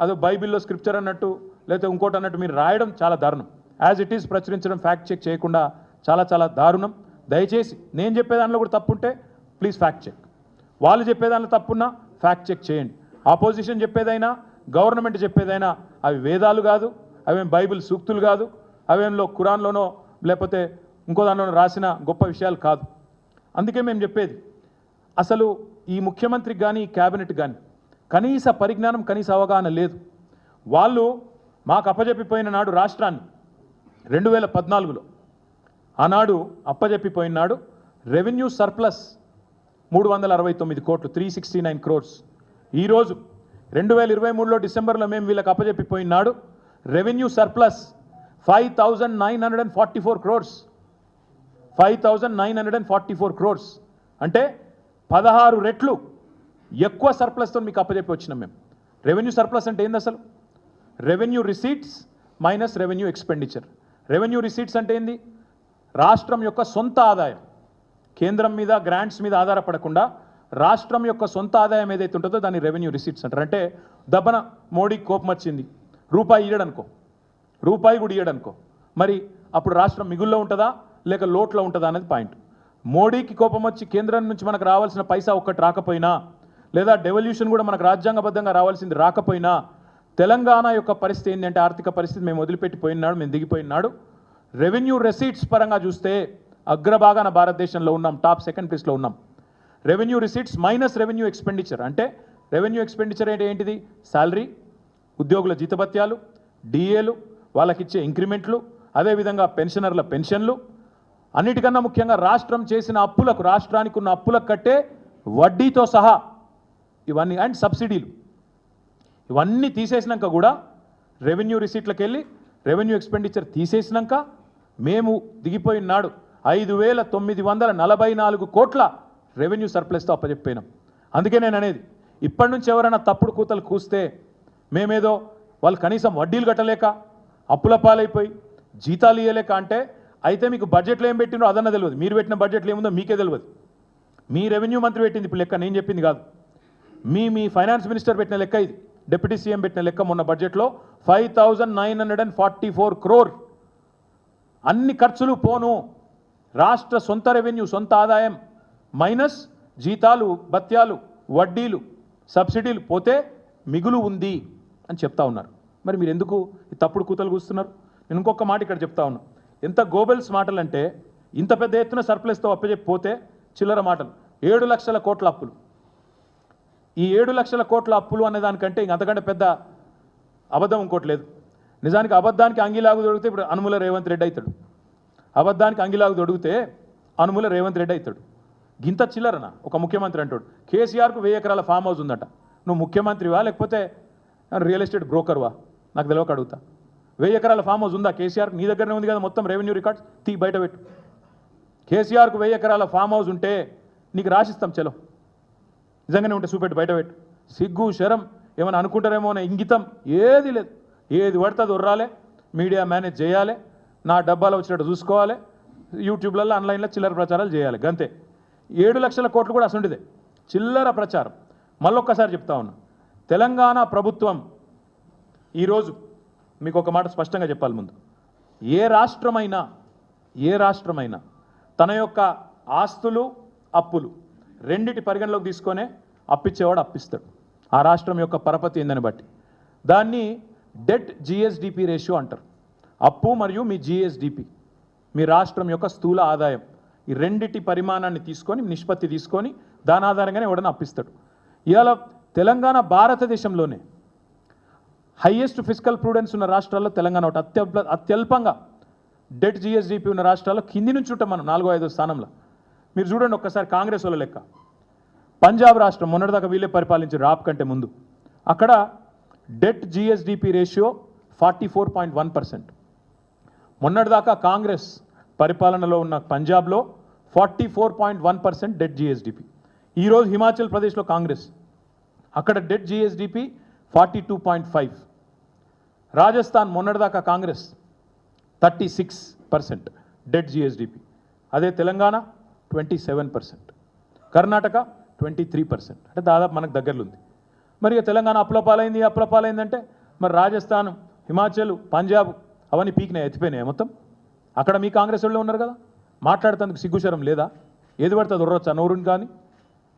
అదో బైబిల్లో స్క్రిప్చర్ అన్నట్టు లేకపోతే ఇంకోటి అన్నట్టు మీరు రాయడం చాలా దారుణం. యాజ్ ఇట్ ఈస్ ప్రచురించడం, ఫ్యాక్ట్ చెక్ చేయకుండా చాలా చాలా దారుణం. దయచేసి నేను చెప్పే దానిలో కూడా తప్పుంటే ప్లీజ్ ఫ్యాక్ట్ చెక్. వాళ్ళు చెప్పేదానిలో తప్పున్నా ఫ్యాక్ట్ చెక్ చేయండి. ఆపోజిషన్ చెప్పేదైనా, గవర్నమెంట్ చెప్పేదైనా అవి వేదాలు కాదు, అవేం బైబిల్ సూక్తులు కాదు, అవేంలో ఖురాన్లోనో లేకపోతే ఇంకో దానిలోనో రాసిన గొప్ప విషయాలు కాదు. అందుకే మేము చెప్పేది, అసలు ఈ ముఖ్యమంత్రికి కానీ ఈ క్యాబినెట్ కానీ కనీస పరిజ్ఞానం, కనీస అవగాహన లేదు. వాళ్ళు మాకు అప్పజెప్పిపోయిన నాడు రాష్ట్రాన్ని 2014లో ఆనాడు అప్పజెప్పిపోయిన నాడు రెవెన్యూ సర్ప్లస్ 369 కోట్లు, 369 crores. ఈరోజు 2023లో డిసెంబర్లో మేము వీళ్ళకి అప్పజెప్పిపోయిన నాడు రెవెన్యూ సర్ప్లస్ 5,944 crores. 5,944 crores అంటే 16 రెట్లు ఎక్కువ సర్ప్లస్తో మీకు అప్పజెప్పి వచ్చినాం మేము. రెవెన్యూ సర్ప్లస్ అంటే ఏంది అసలు? Revenue receipts minus revenue expenditure. Revenue receipts అంటే ఏంది? రాష్ట్రం యొక్క సొంత ఆదాయం, కేంద్రం మీద గ్రాంట్స్ మీద ఆధారపడకుండా రాష్ట్రం యొక్క సొంత ఆదాయం ఏదైతే ఉంటుందో దాన్ని రెవెన్యూ రిసీట్స్ అంటారు. అంటే దబ్బన మోడీకి కోపం వచ్చింది, రూపాయి ఇయ్యడనుకో, రూపాయి కూడా ఇయ్యడనుకో, మరి అప్పుడు రాష్ట్రం మిగుల్లో ఉంటుందా లేక లోట్లో ఉంటుందా అనేది పాయింట్. మోడీకి కోపం వచ్చి కేంద్రం నుంచి మనకు రావాల్సిన పైసా ఒక్కటి రాకపోయినా, లేదా డెవల్యూషన్ కూడా మనకు రాజ్యాంగబద్ధంగా రావాల్సింది రాకపోయినా, తెలంగాణ యొక్క పరిస్థితి ఏంటంటే ఆర్థిక పరిస్థితి మేము వదిలిపెట్టిపోయినాడు, మేము దిగిపోయినాడు. రెవెన్యూ రెసీట్స్ పరంగా చూస్తే అగ్రభాగాన భారతదేశంలో ఉన్నాం, టాప్ 2nd ప్లేస్లో ఉన్నాం. Revenue receipts minus revenue expenditure అంటే రెవెన్యూ ఎక్స్పెండిచర్ అంటే ఏంటిది? శాలరీ, ఉద్యోగుల జీతభత్యాలు, డిఏలు, వాళ్ళకిచ్చే ఇంక్రిమెంట్లు, అదేవిధంగా పెన్షనర్ల పెన్షన్లు, అన్నిటికన్నా ముఖ్యంగా రాష్ట్రం చేసిన అప్పులకు, రాష్ట్రానికి ఉన్న అప్పులకు కట్టే వడ్డీతో సహా ఇవన్నీ, అండ్ సబ్సిడీలు, ఇవన్నీ తీసేసినాక కూడా రెవెన్యూ రిసీట్లకు వెళ్ళి రెవెన్యూ ఎక్స్పెండిచర్ తీసేసినాక మేము దిగిపోయిన నాడు 5,944 కోట్ల రెవెన్యూ సర్ప్లస్తో అప్పచెప్పినాం. అందుకే నేను అనేది, ఇప్పటి నుంచి ఎవరైనా తప్పుడు కూతలు కూస్తే మేమేదో వాళ్ళు కనీసం వడ్డీలు కట్టలేక అప్పుల పాలైపోయి జీతాలు ఇవ్వలేక అంటే, అయితే మీకు బడ్జెట్లో ఏం పెట్టినో అదన్న తెలియదు, మీరు పెట్టిన బడ్జెట్లో ఏముందో మీకే తెలియదు. మీ రెవెన్యూ మంత్రి పెట్టింది ఇప్పుడు లెక్క, నేను చెప్పింది కాదు. మీ ఫైనాన్స్ మినిస్టర్ పెట్టిన లెక్క ఇది, డిప్యూటీ సీఎం పెట్టిన లెక్క. మొన్న బడ్జెట్లో 5,944 crore అన్ని ఖర్చులు పోను, రాష్ట్ర సొంత రెవెన్యూ, సొంత ఆదాయం మైనస్ జీతాలు, భత్యాలు, వడ్డీలు, సబ్సిడీలు పోతే మిగులు ఉంది అని చెప్తా ఉన్నారు. మరి మీరు ఎందుకు ఈ తప్పుడు కూతలు కూస్తున్నారు? నేను ఇంకొక మాట ఇక్కడ చెప్తా ఉన్నా. ఎంత గోబెల్స్ మాటలంటే ఇంత పెద్ద ఎత్తున సర్ప్లస్తో అప్పచెప్పిపోతే చిల్లర మాటలు 7 లక్షల కోట్ల అప్పులు. ఈ 7 లక్షల కోట్ల అప్పులు అనే దానికంటే ఇంక అంతకంటే పెద్ద అబద్ధం ఇంకోటి లేదు. నిజానికి అబద్ధానికి అంగిలాగు దొరికితే ఇప్పుడు అనుముల రేవంత్ రెడ్డి అవుతాడు. అబద్ధానికి అంగిలాగు దొడిగితే అనుముల రేవంత్ రెడ్డి అవుతాడు. గింత చిల్లరన ఒక ముఖ్యమంత్రి అంటాడు. కేసీఆర్కు 1000 ఎకరాల ఫామ్ హౌస్ ఉందట. నువ్వు ముఖ్యమంత్రివా లేకపోతే రియల్ ఎస్టేట్ బ్రోకర్వా? నాకు తెలియక అడుగుతా. 1000 ఎకరాల ఫామ్ హౌస్ ఉందా కేసీఆర్? నీ దగ్గరనే ఉంది కదా మొత్తం రెవెన్యూ రికార్డ్స్, తీ బయట పెట్టు. కేసీఆర్కు 1000 ఎకరాల ఫామ్ హౌస్ ఉంటే నీకు రాసిస్తాం, చలో నిజంగానే ఉంటే చూపెట్టు, బయట పెట్టు. సిగ్గు శరం ఏమైనా అనుకుంటారేమో అనే ఇంగితం ఏది లేదు. ఏది పడుతుంది ఉర్రాలే, మీడియా మేనేజ్ చేయాలి, నా డబ్బాలో వచ్చినట్టు చూసుకోవాలి, యూట్యూబ్లలో ఆన్లైన్లో చిల్లర ప్రచారాలు చేయాలి, గంతే. 7 లక్షల కోట్లు కూడా అసలుంటిదే చిల్లర ప్రచారం. మళ్ళొక్కసారి చెప్తా ఉన్నా, తెలంగాణ ప్రభుత్వం ఈరోజు మీకు ఒక మాట స్పష్టంగా చెప్పాలి. ముందు ఏ రాష్ట్రమైనా తన యొక్క ఆస్తులు అప్పులు రెండిటి పరిగణలోకి తీసుకొనే అప్పిచ్చేవాడు అప్పిస్తాడు. ఆ రాష్ట్రం యొక్క పరపతి ఏందని బట్టి దాన్ని డెట్ జిఎస్డిపి రేషియో అంటారు. అప్పు మరియు మీ జిఎస్డిపి, మీ రాష్ట్రం యొక్క స్థూల ఆదాయం, ఈ రెండిటి పరిమాణాన్ని తీసుకొని నిష్పత్తి తీసుకొని దాని ఆధారంగానే ఎవడన్నా అప్పిస్తాడు. ఇవాళ తెలంగాణ భారతదేశంలోనే హైయెస్ట్ ఫిజికల్ ప్రూడెన్స్ ఉన్న రాష్ట్రాల్లో తెలంగాణ ఒకటి. అత్యల్పంగా డెట్ జిఎస్డిపి ఉన్న రాష్ట్రాల్లో కింది నుంచి ఉంటాం మనం 4వ 5వ స్థానంలో. మీరు చూడండి ఒక్కసారి కాంగ్రెస్ వాళ్ళ లెక్క. పంజాబ్ రాష్ట్రం మొన్నటిదాకా వీళ్ళే పరిపాలించి రాప్ కంటే ముందు, అక్కడ డెట్ జిఎస్డిపి రేషియో 44.1%. మొన్నటిదాకా కాంగ్రెస్ పరిపాలనలో ఉన్న పంజాబ్లో 44.1% డెట్ జిఎస్డిపి. ఈరోజు హిమాచల్ ప్రదేశ్లో కాంగ్రెస్, అక్కడ డెట్ జిఎస్డిపి 42.5. రాజస్థాన్ మొన్నటిదాకా కాంగ్రెస్ 36% డెట్ జిఎస్డిపి. అదే తెలంగాణ 27%, కర్ణాటక 23%. అంటే దాదాపు మనకు దగ్గరలో ఉంది. మరి తెలంగాణ అప్పులపాలైందంటే మరి రాజస్థాన్, హిమాచల్, పంజాబ్ అవన్నీ పీకినాయి, ఎత్తిపోయినాయి మొత్తం. అక్కడ మీ కాంగ్రెస్ వాళ్ళు ఉన్నారు కదా, మాట్లాడుతందుకు సిగ్గుశరం లేదా? ఏది పడుతుంది ఉర్రొచ్చా నోరుని? కానీ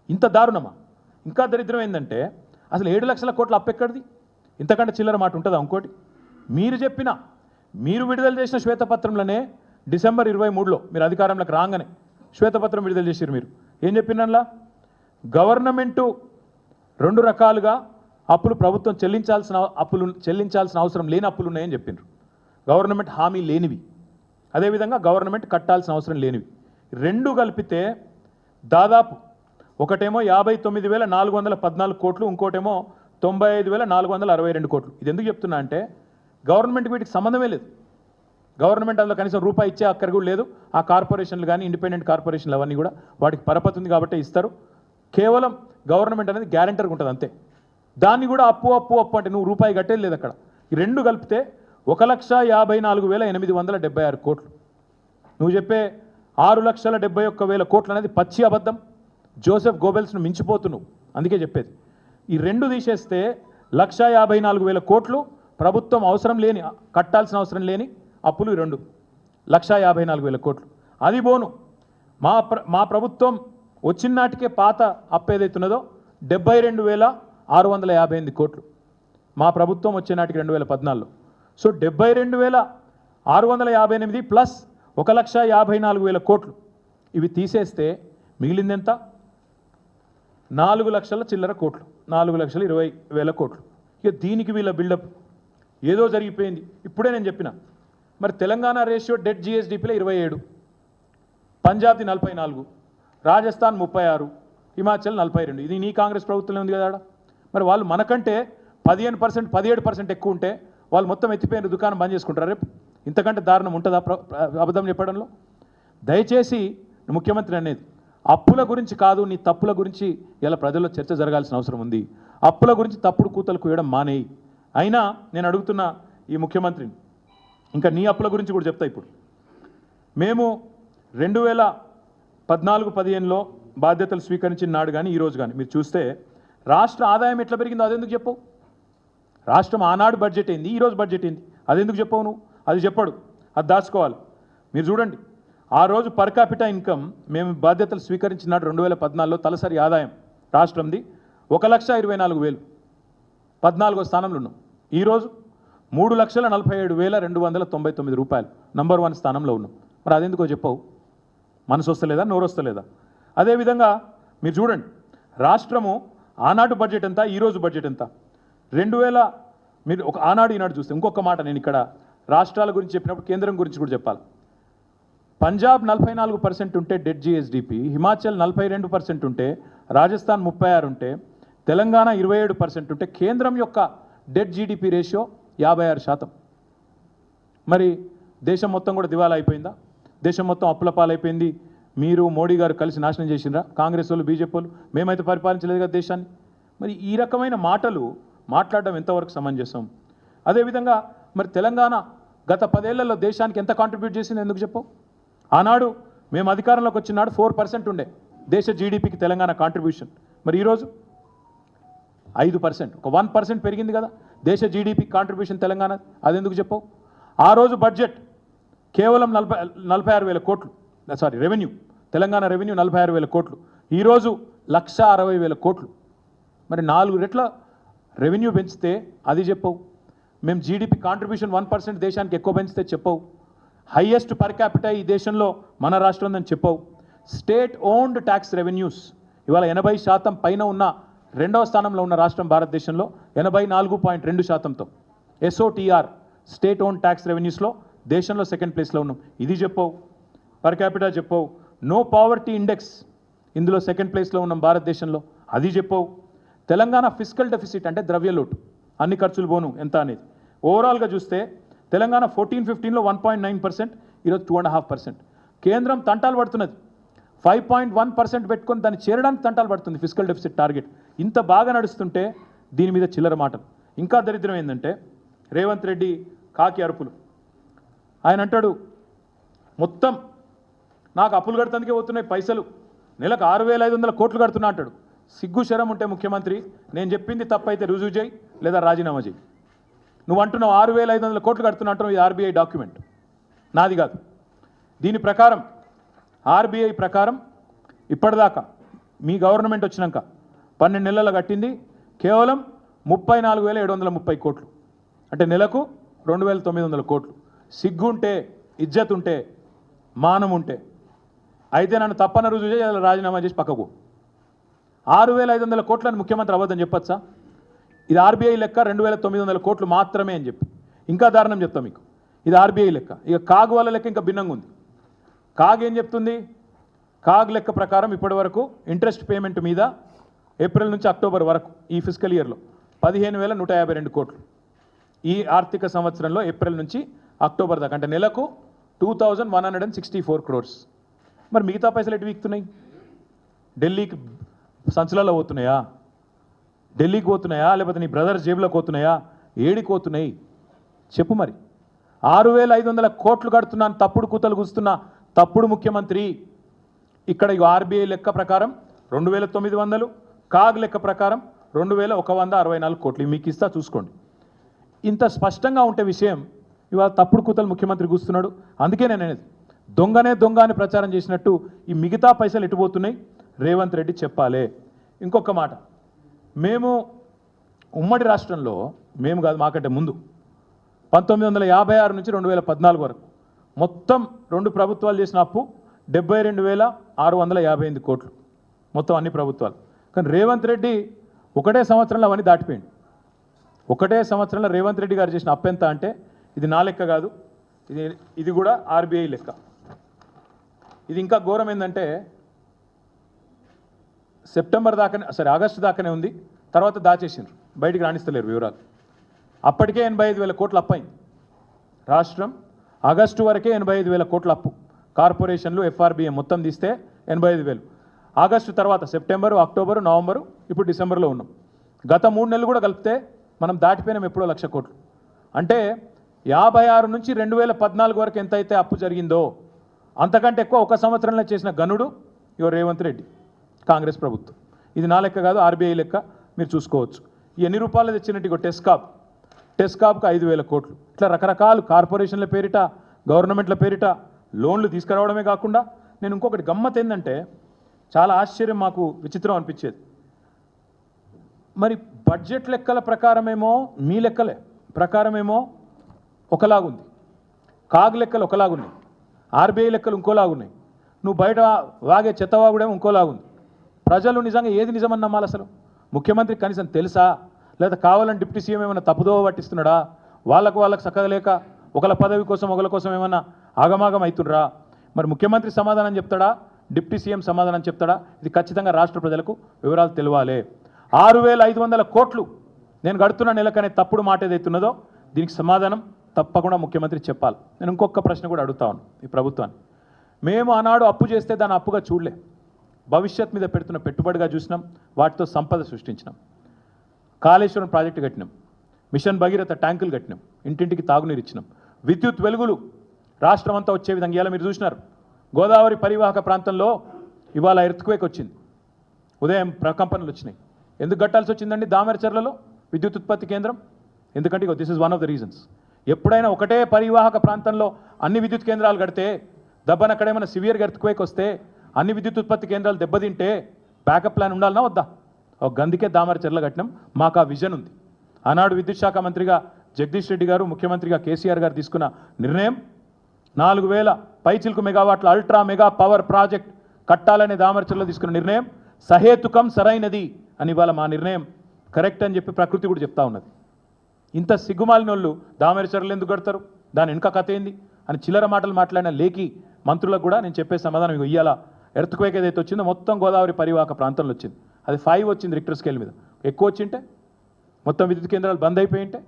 ఇంత దారుణమా? ఇంకా దరిద్రం ఏంటంటే అసలు 7 లక్షల కోట్ల అప్పు ఎక్కడిది? ఇంతకంటే చిల్లర మాట ఉంటుందా? ఇంకోటి, మీరు విడుదల చేసిన శ్వేతపత్రంలోనే డిసెంబర్ 23లో మీరు అధికారంలోకి రాగానే శ్వేతపత్రం విడుదల చేశారు. మీరు ఏం చెప్పినలా? గవర్నమెంటు 2 రకాలుగా అప్పులు ప్రభుత్వం చెల్లించాల్సిన అవసరం లేని అప్పులు ఉన్నాయని చెప్పిండ్రు. గవర్నమెంట్ హామీ లేనివి, అదేవిధంగా గవర్నమెంట్ కట్టాల్సిన అవసరం లేనివి. 2 కలిపితే దాదాపు ఒకటేమో 59,414 కోట్లు, ఇంకోటేమో 95,462 కోట్లు. ఇది ఎందుకు చెప్తున్నా అంటే గవర్నమెంట్ వీటికి సంబంధమే లేదు. గవర్నమెంట్ అందులో కనీసం రూపాయి ఇచ్చే అక్కర కూడా లేదు. ఆ కార్పొరేషన్లు కానీ ఇండిపెండెంట్ కార్పొరేషన్లు అవన్నీ కూడా వాటికి పరపతి ఉంది కాబట్టి ఇస్తారు. కేవలం గవర్నమెంట్ అనేది గ్యారెంటర్గా ఉంటుంది అంతే. దాన్ని కూడా అప్పు అంటే నువ్వు రూపాయి కట్టేది లేదు అక్కడ. ఈ 2 కలిపితే 1,54,876 కోట్లు. నువ్వు చెప్పే 6,71,000 కోట్లు అనేది పచ్చి అబద్ధం. జోసెఫ్ గోబెల్స్ను మించిపోతున్నావు, అందుకే చెప్పేది. ఈ 2 తీసేస్తే 1,54,000 కోట్లు ప్రభుత్వం అవసరం లేని, కట్టాల్సిన అవసరం లేని అప్పులు. ఈ 2 1,54,000 కోట్లు. అది పోను మా ప్రభుత్వం వచ్చిన నాటికే పాత అప్పు ఏదైతున్నదో 72,658 కోట్లు మా ప్రభుత్వం వచ్చే నాటికి 2014లో. సో 72,658 ప్లస్ 1,54,000 కోట్లు ఇవి తీసేస్తే మిగిలిందెంత? 4 లక్షల చిల్లర కోట్లు, 4,20,000 కోట్లు. ఇక దీనికి వీళ్ళ బిల్డప్ ఏదో జరిగిపోయింది. ఇప్పుడే నేను చెప్పిన మరి తెలంగాణ రేషియో డెట్ జిఎస్డిపిలో 27, పంజాబ్ది 44, రాజస్థాన్ 36, హిమాచల్ 42. ఇది నీ కాంగ్రెస్ ప్రభుత్వంలో ఉంది కదా. మరి వాళ్ళు మనకంటే 15%, 17% ఎక్కువ ఉంటే వాళ్ళు మొత్తం ఎత్తిపోయిన దుకాణం బంద్ చేసుకుంటారు రేపు. ఇంతకంటే దారుణం ఉంటుందా అబద్ధం చెప్పడంలో? దయచేసి ముఖ్యమంత్రి అనేది అప్పుల గురించి కాదు, నీ తప్పుల గురించి ఇలా ప్రజల్లో చర్చ జరగాల్సిన అవసరం ఉంది. అప్పుల గురించి తప్పుడు కూతలు కూయడం మానేయి. అయినా నేను అడుగుతున్న ఈ ముఖ్యమంత్రిని, ఇంకా నీ అప్పుల గురించి కూడా చెప్తా. ఇప్పుడు మేము 2014-15లో బాధ్యతలు స్వీకరించిన నాడు కానీ ఈరోజు కానీ మీరు చూస్తే రాష్ట్ర ఆదాయం ఎట్లా పెరిగిందో అదెందుకు చెప్పవు? రాష్ట్రం ఆనాడు బడ్జెట్ ఏంది, ఈరోజు బడ్జెట్ ఏంది, అదెందుకు చెప్పవు నువ్వు? అది చెప్పడు, అది దాచుకోవాలి. మీరు చూడండి, ఆ రోజు పర్ క్యాపిటా ఇన్కమ్ మేము బాధ్యతలు స్వీకరించిన నాడు 2014లో తలసరి ఆదాయం రాష్ట్రంది 1,24,000, 14వ స్థానంలో ఉన్నాం. ఈరోజు 3,47,299 రూపాయలు, నంబర్ 1 స్థానంలో ఉన్నాం. మరి అదెందుకో చెప్పవు? మనసు వస్తలేదా, నోరు వస్తలేదా? అదేవిధంగా మీరు చూడండి, రాష్ట్రము ఆనాడు బడ్జెట్ ఎంత, ఈరోజు బడ్జెట్ ఎంత? 2000 మీరు ఒక ఆనాడు ఈనాడు చూస్తే ఇంకొక మాట నేను ఇక్కడ రాష్ట్రాల గురించి చెప్పినప్పుడు కేంద్రం గురించి కూడా చెప్పాలి. పంజాబ్ 44% ఉంటే డెట్ జిఎస్డిపి, హిమాచల్ 42% ఉంటే, రాజస్థాన్ 36 ఉంటే, తెలంగాణ 27% ఉంటే కేంద్రం యొక్క డెట్ జీడిపి రేషియో 56%. మరి దేశం మొత్తం కూడా దివాలా అయిపోయిందా? దేశం మొత్తం అప్పుల పాలైపోయింది. మీరు మోడీ గారు కలిసి నాశనం చేసిండ్రా? కాంగ్రెస్ వాళ్ళు, బీజేపీ వాళ్ళు మేమైతే పరిపాలించలేదు కదా దేశాన్ని. మరి ఈ రకమైన మాటలు మాట్లాడడం ఎంతవరకు సమంజసం? అదేవిధంగా మరి తెలంగాణ గత 10 ఏళ్లలో దేశానికి ఎంత కాంట్రిబ్యూట్ చేసింది ఎందుకు చెప్పవు? ఆనాడు మేము అధికారంలోకి వచ్చినాడు 4% ఉండే దేశ జీడిపికి తెలంగాణ కాంట్రిబ్యూషన్. మరి ఈరోజు 5%, ఒక 1% పెరిగింది కదా దేశ జీడిపి కాంట్రిబ్యూషన్ తెలంగాణ. అది ఎందుకు చెప్పవు? ఆ రోజు బడ్జెట్ కేవలం 46,000 కోట్లు, సారీ రెవెన్యూ, తెలంగాణ రెవెన్యూ 46,000 కోట్లు, ఈరోజు 1,60,000 కోట్లు. మరి 4 రెట్ల రెవెన్యూ పెంచితే అది చెప్పవు. మేము జీడిపి కాంట్రిబ్యూషన్ 1% దేశానికి ఎక్కువ పెంచితే చెప్పవు. హైయెస్ట్ పర్ క్యాపిటల్ ఈ దేశంలో మన రాష్ట్రం ఉందని చెప్పవు. స్టేట్ ఓన్డ్ ట్యాక్స్ రెవెన్యూస్ ఇవాళ 80% పైన ఉన్న రెండవ స్థానంలో ఉన్న రాష్ట్రం భారతదేశంలో 84.2%తో. ఎస్ఓటిఆర్ స్టేట్ ఓన్ ట్యాక్స్ రెవెన్యూస్లో దేశంలో సెకండ్ ప్లేస్లో ఉన్నాం. ఇది చెప్పవు. పర్ క్యాపిటల్ చెప్పవు. నో పావర్టీ ఇండెక్స్ ఇందులో సెకండ్ ప్లేస్లో ఉన్నాం భారతదేశంలో. అది చెప్పవు. తెలంగాణ ఫిస్కల్ డెఫిసిట్ అంటే ద్రవ్యలోటు, అన్ని ఖర్చులు పోను ఎంత అనేది ఓవరాల్గా చూస్తే తెలంగాణ 14-15లో 1.9%, ఈరోజు 2.5%. కేంద్రం తంటాలు పడుతున్నది 5.1% పెట్టుకొని దాన్ని చేరడానికి తంటాలు పడుతుంది ఫిస్కల్ డెఫిసిట్ టార్గెట్. ఇంత బాగా నడుస్తుంటే దీని మీద చిల్లర మాటలు. ఇంకా దరిద్రం ఏంటంటే రేవంత్ రెడ్డి కాకి అరుపులు. ఆయన అంటాడు మొత్తం నాకు అప్పులు కడతానికే పోతున్నాయి పైసలు, నెలకు 6,500 కోట్లు కడుతున్నా అంటాడు. సిగ్గు శరం ఉంటే ముఖ్యమంత్రి, నేను చెప్పింది తప్పైతే రుజువు చేయి లేదా రాజీనామా చేయి. నువ్వు అంటున్నావు 6,500 కోట్లు కడుతున్నా అంటున్నావు, ఇది ఆర్బీఐ డాక్యుమెంట్, నాది కాదు. దీని ప్రకారం ఆర్బీఐ ప్రకారం ఇప్పటిదాకా మీ గవర్నమెంట్ వచ్చినాక 12 నెలల్లో కట్టింది కేవలం 34,730 కోట్లు, అంటే నెలకు 2,900 కోట్లు. సిగ్గుంటే, ఇజ్జత్ ఉంటే, మానం ఉంటే అయితే నన్ను తప్పన రుజువు చేసి రాజీనామా చేసి పక్కకు. 6,500 కోట్లని ముఖ్యమంత్రి అబద్ధం చెప్పచ్చా? ఇది ఆర్బీఐ లెక్క 2,900 కోట్లు మాత్రమే అని చెప్పి. ఇంకా దారుణం చెప్తా మీకు, ఇది ఆర్బీఐ లెక్క. ఇక కాగ్ వాళ్ళ లెక్క ఇంకా భిన్నంగా ఉంది. కాగ్ ఏం చెప్తుంది? కాగ్ లెక్క ప్రకారం ఇప్పటి వరకు ఇంట్రెస్ట్ పేమెంట్ మీద ఏప్రిల్ నుంచి అక్టోబర్ వరకు ఈ ఫిజికల్ ఇయర్లో 15,152 కోట్లు. ఈ ఆర్థిక సంవత్సరంలో ఏప్రిల్ నుంచి అక్టోబర్ దాకా అంటే నెలకు 2,164 crores. మరి మిగతా పైసలు ఎటు వీక్తున్నాయి? ఢిల్లీకి సంచులలో పోతున్నాయా? ఢిల్లీకి పోతున్నాయా లేకపోతే నీ బ్రదర్స్ జేబులోకి పోతున్నాయా? ఏడికి పోతున్నాయి చెప్పు. మరి 6,500 కోట్లు కడుతున్నాను తప్పుడు కూతలు కూస్తున్న తప్పుడు ముఖ్యమంత్రి. ఇక్కడ ఆర్బీఐ లెక్క ప్రకారం 2,900, కాగ్ లెక్క ప్రకారం 2,164 కోట్లు. మీకు ఇస్తా చూసుకోండి. ఇంత స్పష్టంగా ఉంటే విషయం ఇవాళ తప్పుడు కూతలు ముఖ్యమంత్రి కూస్తున్నాడు. అందుకే నేను అనేది దొంగనే దొంగ అని ప్రచారం చేసినట్టు ఈ మిగతా పైసలు ఎటుపోతున్నాయి రేవంత్ రెడ్డి చెప్పాలే. ఇంకొక మాట, మేము ఉమ్మడి రాష్ట్రంలో, మేము కాదు మాకంటే ముందు 1956 నుంచి 2014 వరకు మొత్తం 2 ప్రభుత్వాలు చేసిన అప్పు 72,658 కోట్లు మొత్తం అన్ని ప్రభుత్వాలు. కానీ రేవంత్ రెడ్డి ఒకటే సంవత్సరంలో అవన్నీ దాటిపోయింది. ఒకటే సంవత్సరంలో రేవంత్ రెడ్డి గారు చేసిన అప్పు ఎంత అంటే ఇది నా లెక్క కాదు, ఇది కూడా ఆర్బీఐ లెక్క. ఇది ఇంకా ఘోరం ఏంటంటే సెప్టెంబర్ దాకానే, సరే ఆగస్టు దాకానే ఉంది, తర్వాత దాచేసిండ్రు, బయటికి రాణిస్తలేరు వివరాలు. అప్పటికే 85,000 కోట్ల అప్పు అయింది రాష్ట్రం. ఆగస్టు వరకే 85,000 కోట్ల అప్పు. కార్పొరేషన్లు, ఎఫ్ఆర్బిఎం మొత్తం తీస్తే 85,000. ఆగస్టు తర్వాత సెప్టెంబరు, అక్టోబరు, నవంబరు, ఇప్పుడు డిసెంబర్లో ఉన్నాం. గత 3 నెలలు కూడా కలిపితే మనం దాటిపోయినాం ఎప్పుడో 1,00,000 కోట్లు. అంటే 56 నుంచి 2014 వరకు ఎంతైతే అప్పు జరిగిందో అంతకంటే ఎక్కువ ఒక సంవత్సరంలో చేసిన గనుడు రేవంత్ రెడ్డి, కాంగ్రెస్ ప్రభుత్వం. ఇది నా లెక్క కాదు, ఆర్బీఐ లెక్క, మీరు చూసుకోవచ్చు. ఎన్ని రూపాయలు తెచ్చినట్టు టెస్కాబ్కు 5,000 కోట్లు. ఇట్లా రకరకాల కార్పొరేషన్ల పేరిట, గవర్నమెంట్ల పేరిట లోన్లు తీసుకురావడమే కాకుండా, నేను ఇంకొకటి గమ్మత్ ఏంటంటే చాలా ఆశ్చర్యం, మాకు విచిత్రం అనిపించేది. మరి బడ్జెట్ లెక్కల ప్రకారమేమో, మీ లెక్కలే ప్రకారమేమో ఒకలాగుంది, కాగ్ లెక్కలు ఒకలాగున్నాయి, ఆర్బీఐ లెక్కలు ఇంకోలాగున్నాయి. నువ్వు బయట వాగే చెత్తవాగుడేమో ఇంకోలాగుంది. ప్రజలు నిజంగా ఏది నిజమని నమ్మాలి అసలు? ముఖ్యమంత్రికి కనీసం తెలుసా? లేదా కావాలని డిప్యూటీ సీఎం ఏమైనా తప్పుదోవ పట్టిస్తున్నాడా? వాళ్ళకు చక్కగా లేక ఒకళ్ళ పదవి కోసం ఒకళ్ళ కోసం ఏమన్నా ఆగమాగం అవుతుండ్రా? మరి ముఖ్యమంత్రి సమాధానం చెప్తాడా, డిప్యూటీ సీఎం సమాధానం చెప్తాడా? ఇది ఖచ్చితంగా రాష్ట్ర ప్రజలకు వివరాలు తెలియాలి. 6,500 కోట్లు నేను గడుతున్న నెలకనే తప్పుడు మాట ఏదైతున్నదో దీనికి సమాధానం తప్పకుండా ముఖ్యమంత్రి చెప్పాలి. నేను ఇంకొక ప్రశ్న కూడా అడుగుతా ఉన్నాను ఈ ప్రభుత్వాన్ని. మేము ఆనాడు అప్పు చేస్తే దాన్ని అప్పుగా చూడలే, భవిష్యత్ మీద పెడుతున్న పెట్టుబడిగా చూసినాం, వాటితో సంపద సృష్టించినాం. కాళేశ్వరం ప్రాజెక్టు కట్టినాం, మిషన్ భగీరథ ట్యాంకులు కట్టినాం, ఇంటింటికి తాగునీరు ఇచ్చినాం, విద్యుత్ వెలుగులు రాష్ట్రం అంతా వచ్చే విధంగా ఇలా మీరు చూసినారు. గోదావరి పరివాహక ప్రాంతంలో ఇవాళ ఎర్త్క్వేక్ వచ్చింది, ఉదయం ప్రకంపనలు వచ్చినాయి. ఎందుకు కట్టాల్సి వచ్చిందండి దామెరచర్లలో విద్యుత్ ఉత్పత్తి కేంద్రం? ఎందుకంటే this is one of the reasons. ఎప్పుడైనా ఒకటే పరివాహక ప్రాంతంలో అన్ని విద్యుత్ కేంద్రాలు కడితే దెబ్బన అక్కడేమైనా సివియర్గా ఎర్త్క్వేక్ వస్తే అన్ని విద్యుత్ ఉత్పత్తి కేంద్రాలు దెబ్బతింటే బ్యాకప్ ప్లాన్ ఉండాలన్నా వద్దా? ఒక గందికే దామరచర్ల కట్టినాం. మాకు ఆ విజన్ ఉంది. ఆనాడు విద్యుత్ శాఖ మంత్రిగా జగదీష్ రెడ్డి గారు, ముఖ్యమంత్రిగా కేసీఆర్ గారు తీసుకున్న నిర్ణయం 4,000 పైచిల్కు మెగావాట్ల అల్ట్రా మెగా పవర్ ప్రాజెక్ట్ కట్టాలనే దామరచర్లో తీసుకున్న నిర్ణయం సహేతుకం, సరైనది అని ఇవాళ మా నిర్ణయం కరెక్ట్ అని చెప్పి ప్రకృతి కూడా చెప్తా ఉన్నది. ఇంత సిగ్గుమాలిన వాళ్ళు దామరచర్లు ఎందుకు కడతారు, దాని వెనుక కథ ఏంది అని చిల్లర మాటలు మాట్లాడిన లేఖి మంత్రులకు కూడా నేను చెప్పే సమాధానం ఇక ఇయ్యాల. ఎర్త్క్వేక్ ఏదైతే వచ్చిందో మొత్తం గోదావరి పరివాహక ప్రాంతంలో వచ్చింది. అది 5 వచ్చింది రిక్టర్ స్కేల్ మీద. ఎక్కువ వచ్చింటే మొత్తం విద్యుత్ కేంద్రాలు బంద్ అయిపోయింటే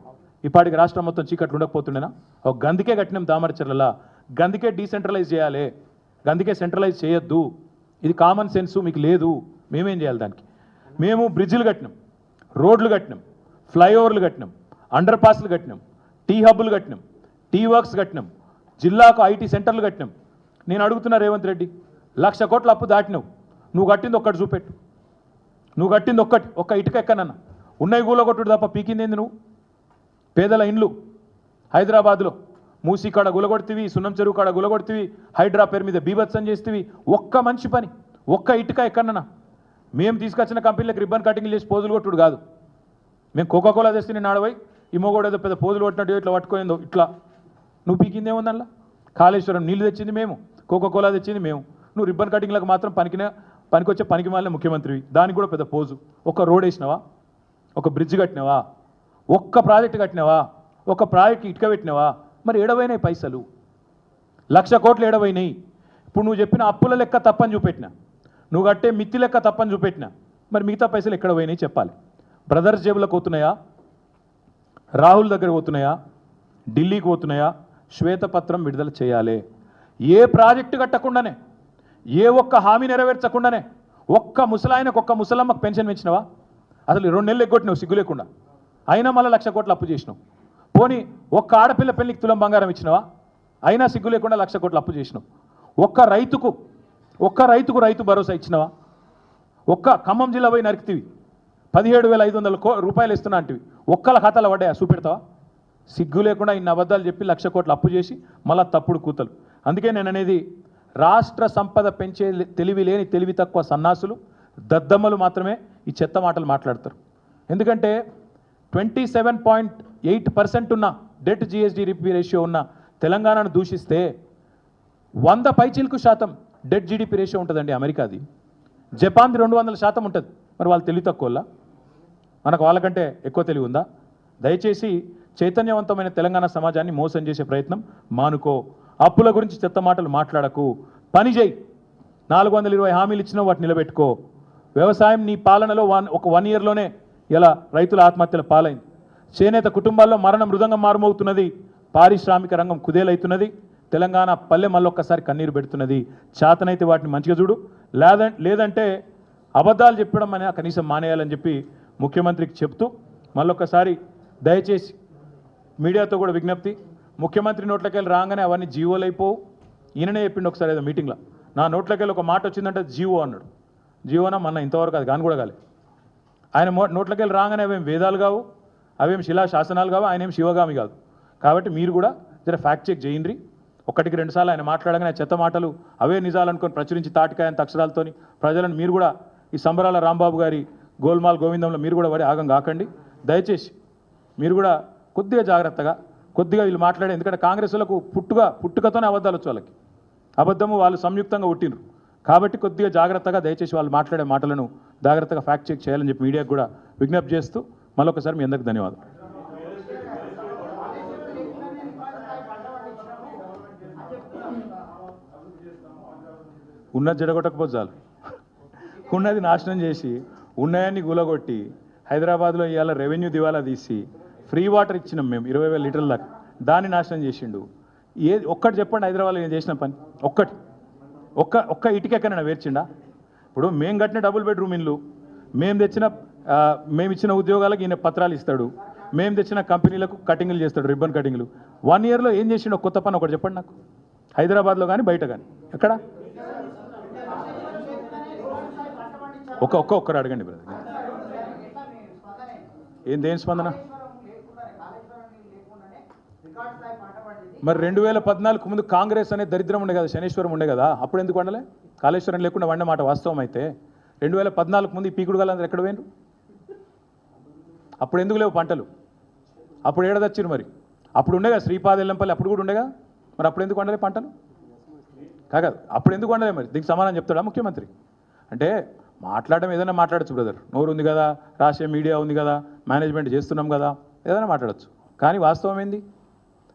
ఇప్పటికి రాష్ట్రం మొత్తం చీకట్లు ఉండకపోతుండేనా? ఒక గందికే కట్టినాం దామరచర్లలా. గందికే డీసెంట్రలైజ్ చేయాలి, గందికే సెంట్రలైజ్ చేయొద్దు. ఇది కామన్ సెన్సు మీకు లేదు. మేమేం చేయాలి దానికి? మేము బ్రిడ్జిలు కట్టినాం, రోడ్లు కట్టినాం, ఫ్లైఓవర్లు కట్టినాం, అండర్ పాస్లు కట్టినాం, టీ హబ్బులు కట్టినాం, టీ వర్క్స్ కట్టినాం, జిల్లాకు ఐటీ సెంటర్లు కట్టినాం. నేను అడుగుతున్నా రేవంత్ రెడ్డి, 1,00,000 కోట్ల అప్పు దాటినావు, నువ్వు కట్టింది ఒక్కటి చూపెట్టు. నువ్వు కట్టింది ఒక్క ఇటుక ఎక్కనన్నా ఉన్నాయి గూలగొట్టుడు తప్ప పీకిందేంది నువ్వు? పేదల ఇండ్లు హైదరాబాద్లో మూసీ కాడ గులగొడుతీవి, సున్నం చెరువు కాడ గులగొడుతీవి, హైడ్రా పేరు మీద బీభత్సం చేస్తీవి. ఒక్క మంచి పని, ఒక్క ఇటుక ఎక్కడన్నా? మేము తీసుకొచ్చిన కంపెనీలకు రిబ్బన్ కటింగ్ చేసి పోజులు కొట్టుడు కాదు. మేము కోకాకోలా తెస్తే నేను ఆడపోయి ఈ మొగోడు ఏదో పెద్ద పోజులు కొట్టినట్టు ఇట్లా పట్టుకోయిందో ఇట్లా. నువ్వు పీకిందేముందల్లా? కాళేశ్వరం నీళ్ళు తెచ్చింది మేము, కోకాకోలా తెచ్చింది మేము. నువ్వు రిబ్బన్ కటింగ్లకు మాత్రం పనికొచ్చే పనికి మాలిన ముఖ్యమంత్రివి. దానికి కూడా పెద్ద పోజు. ఒక రోడ్ వేసినావా? ఒక బ్రిడ్జ్ కట్టినావా? ఒక్క ప్రాజెక్టు కట్టినావా? ఒక ప్రాజెక్టు ఇటుక పెట్టినావా? మరి ఏడవైనాయి పైసలు? 1,00,000 కోట్లు ఏడవైనాయి. ఇప్పుడు నువ్వు చెప్పిన అప్పుల లెక్క తప్పని చూపెట్టినా, నువ్వు కట్టే మిత్తి లెక్క తప్పని చూపెట్టినా, మరి మిగతా పైసలు ఎక్కడ పోయినాయి చెప్పాలి. బ్రదర్స్ జేబులకు పోతున్నాయా? రాహుల్ దగ్గర పోతున్నాయా? ఢిల్లీకి పోతున్నాయా? శ్వేతపత్రం విడుదల చేయాలి. ఏ ప్రాజెక్టు కట్టకుండానే, ఏ ఒక్క హామీ నెరవేర్చకుండానే ఒక్క ముసలాయనకు ఒక్క ముసలమ్మకు పెన్షన్ పెంచినవా? అసలు 2 నెలలు ఎగ్గొట్టినావు సిగ్గు లేకుండా. అయినా మళ్ళీ 1,00,000 కోట్లు అప్పు చేసినావు. పోనీ ఒక్క ఆడపిల్ల పెళ్లికి తులం బంగారం ఇచ్చినవా? అయినా సిగ్గు లేకుండా 1,00,000 కోట్లు అప్పు చేసినావు. ఒక్క రైతుకు రైతు భరోసా ఇచ్చినవా? ఒక్క ఖమ్మం జిల్లా పోయి నరికితివి 17,500 రూపాయలు ఇస్తున్నా అంటివి. ఒక్కల ఖాతాలో పడ్డాయా? చూపెడతావా? సిగ్గు లేకుండా ఇన్ని అబద్ధాలు చెప్పి 1,00,000 కోట్లు అప్పు చేసి మళ్ళీ తప్పుడు కూతలు. అందుకే నేను అనేది, రాష్ట్ర సంపద పెంచే తెలివి లేని తెలివి తక్కువ సన్నాసులు, దద్దమ్మలు మాత్రమే ఈ చెత్త మాటలు మాట్లాడతారు. ఎందుకంటే 27.8% ఉన్న డెట్ జిఎస్డిపి రేషియో ఉన్న తెలంగాణను దూషిస్తే 100 పైచిల్కు శాతం డెట్ జీడిపి రేషియో ఉంటుందండి అమెరికాది. జపాన్ది 200% ఉంటుంది. మరి వాళ్ళు తెలివి తక్కువ, మనకు వాళ్ళకంటే ఎక్కువ తెలివి ఉందా? దయచేసి చైతన్యవంతమైన తెలంగాణ సమాజాన్ని మోసం చేసే ప్రయత్నం మానుకో. అప్పుల గురించి చెత్త మాటలు మాట్లాడకు, పని చేయి. 420 హామీలు ఇచ్చినావు, వాటిని నిలబెట్టుకో. వ్యవసాయం నీ పాలనలో ఒక 1 ఇయర్లోనే ఇలా రైతుల ఆత్మహత్యల పాలైంది. చేనేత కుటుంబాల్లో మరణ మృదంగం మారుమవుతున్నది. పారిశ్రామిక రంగం కుదేలవుతున్నది. తెలంగాణ పల్లె మళ్ళొక్కసారి కన్నీరు పెడుతున్నది. చేతనైతే వాటిని మంచిగా చూడు, లేదంటే అబద్ధాలు చెప్పడం అనే కనీసం మానేయాలని చెప్పి ముఖ్యమంత్రికి చెప్తూ, మళ్ళొక్కసారి దయచేసి మీడియాతో కూడా విజ్ఞప్తి, ముఖ్యమంత్రి నోట్లకెళ్ళి రాగానే అవన్నీ జీవోలు అయిపోవు. ఈయననే చెప్పిండు ఒకసారి ఏదో మీటింగ్లో, నా నోట్లకెళ్ళి ఒక మాట వచ్చిందంటే జీవో అన్నాడు. జీవోనా మొన్న ఇంతవరకు అది కాని కూడా కాలే. ఆయన నోట్లకెళ్ళి రాగానే అవేం వేదాలు కావు, అవేం శిలా శాసనాలు కావు, ఆయన ఏం శివగామి కాదు. కాబట్టి మీరు కూడా జర ఫ్యాక్ట్ చెక్ చేయండి. 1-2 సార్లు ఆయన మాట్లాడగానే చెత్త మాటలు అవే నిజాలు అనుకొని ప్రచురించి తాటికాయంత అక్షరాలతోని ప్రజలను మీరు కూడా ఈ సంబరాల రాంబాబు గారి గోల్మాల్ గోవిందంలో మీరు కూడా పడి ఆగం కాకండి. దయచేసి మీరు కూడా కొద్దిగా జాగ్రత్తగా, కొద్దిగా వీళ్ళు మాట్లాడే, ఎందుకంటే కాంగ్రెస్ వాళ్ళకు పుట్టుకతోనే అబద్ధాలు వచ్చు వాళ్ళకి. అబద్ధము వాళ్ళు సంయుక్తంగా ఉట్టినరు. కాబట్టి కొద్దిగా జాగ్రత్తగా దయచేసి వాళ్ళు మాట్లాడే మాటలను జాగ్రత్తగా ఫ్యాక్ట్ చెక్ చేయాలని చెప్పి మీడియాకు కూడా విజ్ఞప్తి చేస్తూ మరొకసారి మీ అందరికీ ధన్యవాదాలు. ఉన్నది జడగొట్టకపోతే చాలు, ఉన్నది నాశనం చేసి ఉన్నాయన్ని గులగొట్టి హైదరాబాద్లో ఇవాళ రెవెన్యూ దివాలా తీసి ఫ్రీ వాటర్ ఇచ్చినాం మేము 20,000 లీటర్ల దాకా, దాన్ని నాశనం చేసిండు. ఒక్కటి చెప్పండి హైదరాబాద్లో నేను చేసిన పని ఒక్కటి, ఒక్క ఇటుకెక్కనైనా వేర్చిండా? ఇప్పుడు మేము కట్టిన డబుల్ బెడ్రూమ్ ఇల్లు, మేము ఇచ్చిన ఉద్యోగాలకు ఈయన పత్రాలు ఇస్తాడు, మేము తెచ్చిన కంపెనీలకు కటింగ్లు చేస్తాడు, రిబ్బన్ కటింగ్లు. 1 ఇయర్లో ఏం చేసిండో కొత్త పని ఒకటి చెప్పండి నాకు, హైదరాబాద్లో కానీ బయట కానీ ఎక్కడ? ఒక్కరు అడగండి బ్రదర్. దేని స్పందన? మరి 2014 ముందు కాంగ్రెస్ అనే దరిద్రం ఉండే కదా, శనేశ్వరం ఉండే కదా, అప్పుడు ఎందుకు వండలే? కాళేశ్వరం లేకుండా వండే మాట వాస్తవం అయితే 2014 ముందు ఈ పీకుడు గాలందరూ ఎక్కడ పోయినరు? అప్పుడు ఎందుకు లేవు పంటలు? అప్పుడు ఏడదచ్చిరు మరి? అప్పుడు ఉండేగా శ్రీపాద ఎల్లంపల్లి, అప్పుడు కూడా ఉండేగా, మరి అప్పుడు ఎందుకు వండలే పంటలు? కాదు, అప్పుడు ఎందుకు వండలే? మరి దీనికి సమాధానం చెప్తాడా ముఖ్యమంత్రి? అంటే మాట్లాడడం ఏదైనా మాట్లాడచ్చు బ్రదర్, నోరు ఉంది కదా, రాష్ట్రీయ మీడియా ఉంది కదా, మేనేజ్మెంట్ చేస్తున్నాం కదా, ఏదైనా మాట్లాడచ్చు. కానీ వాస్తవం ఏంది?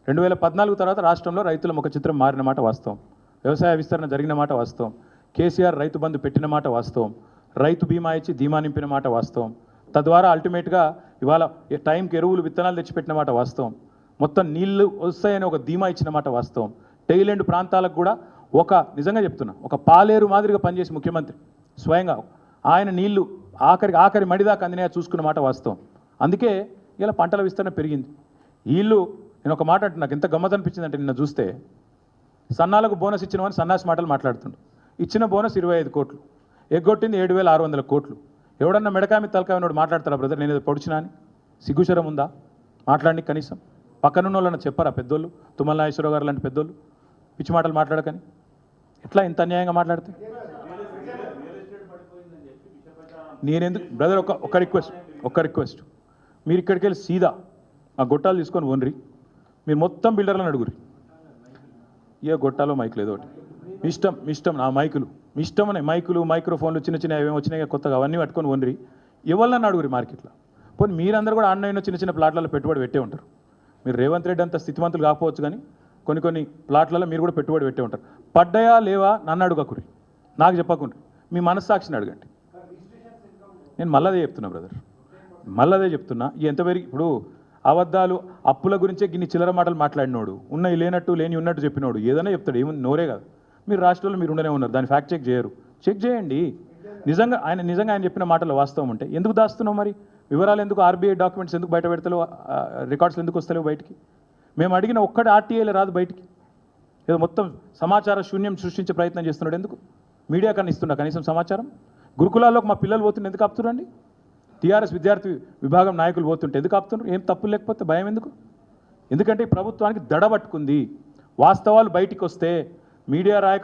2014 తర్వాత రాష్ట్రంలో రైతుల ముఖ చిత్రం మారిన మాట వాస్తవం, వ్యవసాయ విస్తరణ జరిగిన మాట వాస్తవం, కేసీఆర్ రైతు బంధు పెట్టిన మాట వాస్తవం, రైతు బీమా ఇచ్చి ధీమా నింపిన మాట వాస్తవం, తద్వారా అల్టిమేట్గా ఇవాళ టైంకి ఎరువులు విత్తనాలు తెచ్చిపెట్టిన మాట వాస్తవం, మొత్తం నీళ్లు వస్తాయని ఒక ధీమా ఇచ్చిన మాట వాస్తవం, టైలెండ్ ప్రాంతాలకు కూడా నిజంగా చెప్తున్నా, ఒక పాలేరు మాదిరిగా పనిచేసి ముఖ్యమంత్రి స్వయంగా ఆయన నీళ్లు ఆఖరి మడిదాకా అందినా చూసుకున్న మాట వాస్తవం. అందుకే ఇలా పంటల విస్తరణ పెరిగింది. వీళ్ళు, నేను ఒక మాట అంటే నాకు ఎంత గమ్మత్ అనిపించిందంటే, నిన్న చూస్తే సన్నాలకు బోనస్ ఇచ్చినవని సన్నాసి మాటలు మాట్లాడుతుండు. ఇచ్చిన బోనస్ 25 కోట్లు, ఎగ్గొట్టింది 7,600 కోట్లు. ఎవడన్నా మెడకామి తలకాయనోడు మాట్లాడతారా బ్రదర్? నేను ఏదో పొడిచినా అని సిగ్గుశరం ఉందా మాట్లాడి? కనీసం పక్కనున్న వాళ్ళని చెప్పారా పెద్దోళ్ళు, తుమ్మల నాగేశ్వరరావు గారు లాంటి పెద్దోళ్ళు పిచ్చి మాటలు మాట్లాడకని? ఎట్లా ఇంత అన్యాయంగా మాట్లాడితే? నేనెందుకు బ్రదర్, ఒక్క రిక్వెస్ట్, మీరు ఇక్కడికి వెళ్ళి సీదా ఆ గొట్టాలు తీసుకొని ఓన్రి, మీరు మొత్తం బిల్డర్లను అడుగురి, ఇక గొట్టాలో మైకులు ఏదో ఒకటి మీ ఇష్టం నా మైకులు మీ ఇష్టం అనే మైకులు మైక్రోఫోన్లు చిన్న ఏమేమి వచ్చినాయి కొత్తగా, అవన్నీ పట్టుకొని ఓన్రి, ఎవరినన్నా అడుగురి మార్కెట్లో. పోనీ మీరందరూ కూడా ఆన్లైన్లో చిన్న ప్లాట్లలో పెట్టుబడి పెట్టే ఉంటారు. మీరు రేవంత్ రెడ్డి అంత స్థితివంతులు కాకపోవచ్చు, కానీ కొన్ని ప్లాట్లలో మీరు కూడా పెట్టుబడి పెట్టే ఉంటారు. పడ్డాయా లేవా నన్ను అడుగకురి, నాకు చెప్పకుండా మీ మనస్సాక్షిని అడగండి. నేను మళ్ళదే చెప్తున్నా బ్రదర్, మళ్ళదే చెప్తున్నా. ఎంత పెరిగి ఇప్పుడు అబద్ధాలు అప్పుల గురించే గిన్ని చిల్లర మాటలు మాట్లాడినోడు, ఉన్నాయి లేనట్టు లేని ఉన్నట్టు చెప్పినోడు ఏదైనా చెప్తాడు, ఏముంది నోరే కాదు. మీరు రాష్ట్రంలో మీరు ఉండనే ఉన్నారు, దాన్ని ఫ్యాక్ట్ చెక్ చేయరు. చెక్ చేయండి. నిజంగా ఆయన చెప్పిన మాటలు వాస్తవం ఉంటే ఎందుకు దాస్తున్నావు? మరి వివరాలు ఎందుకు? ఆర్బీఐ డాక్యుమెంట్స్ ఎందుకు బయట పెడతలేవు? రికార్డ్స్ ఎందుకు వస్తలేవు బయటికి? మేము అడిగిన ఒక్కటి ఆర్టీఐలో రాదు బయటికి. ఏదో మొత్తం సమాచార శూన్యం సృష్టించే ప్రయత్నం చేస్తున్నాడు. ఎందుకు? మీడియా కన్నా ఇస్తున్నా కనీసం సమాచారం? గురుకులాల్లోకి మా పిల్లలు పోతుంటే ఎందుకు ఆపుతున్నారండి? టీఆర్ఎస్ విద్యార్థి విభాగం నాయకులు పోతుంటే ఎందుకు ఆపుతున్నారు? ఏం తప్పు లేకపోతే భయం ఎందుకు? ఎందుకంటే ఈ ప్రభుత్వానికి దడబట్టుకుంది. వాస్తవాలు బయటికి వస్తే మీడియా రాయక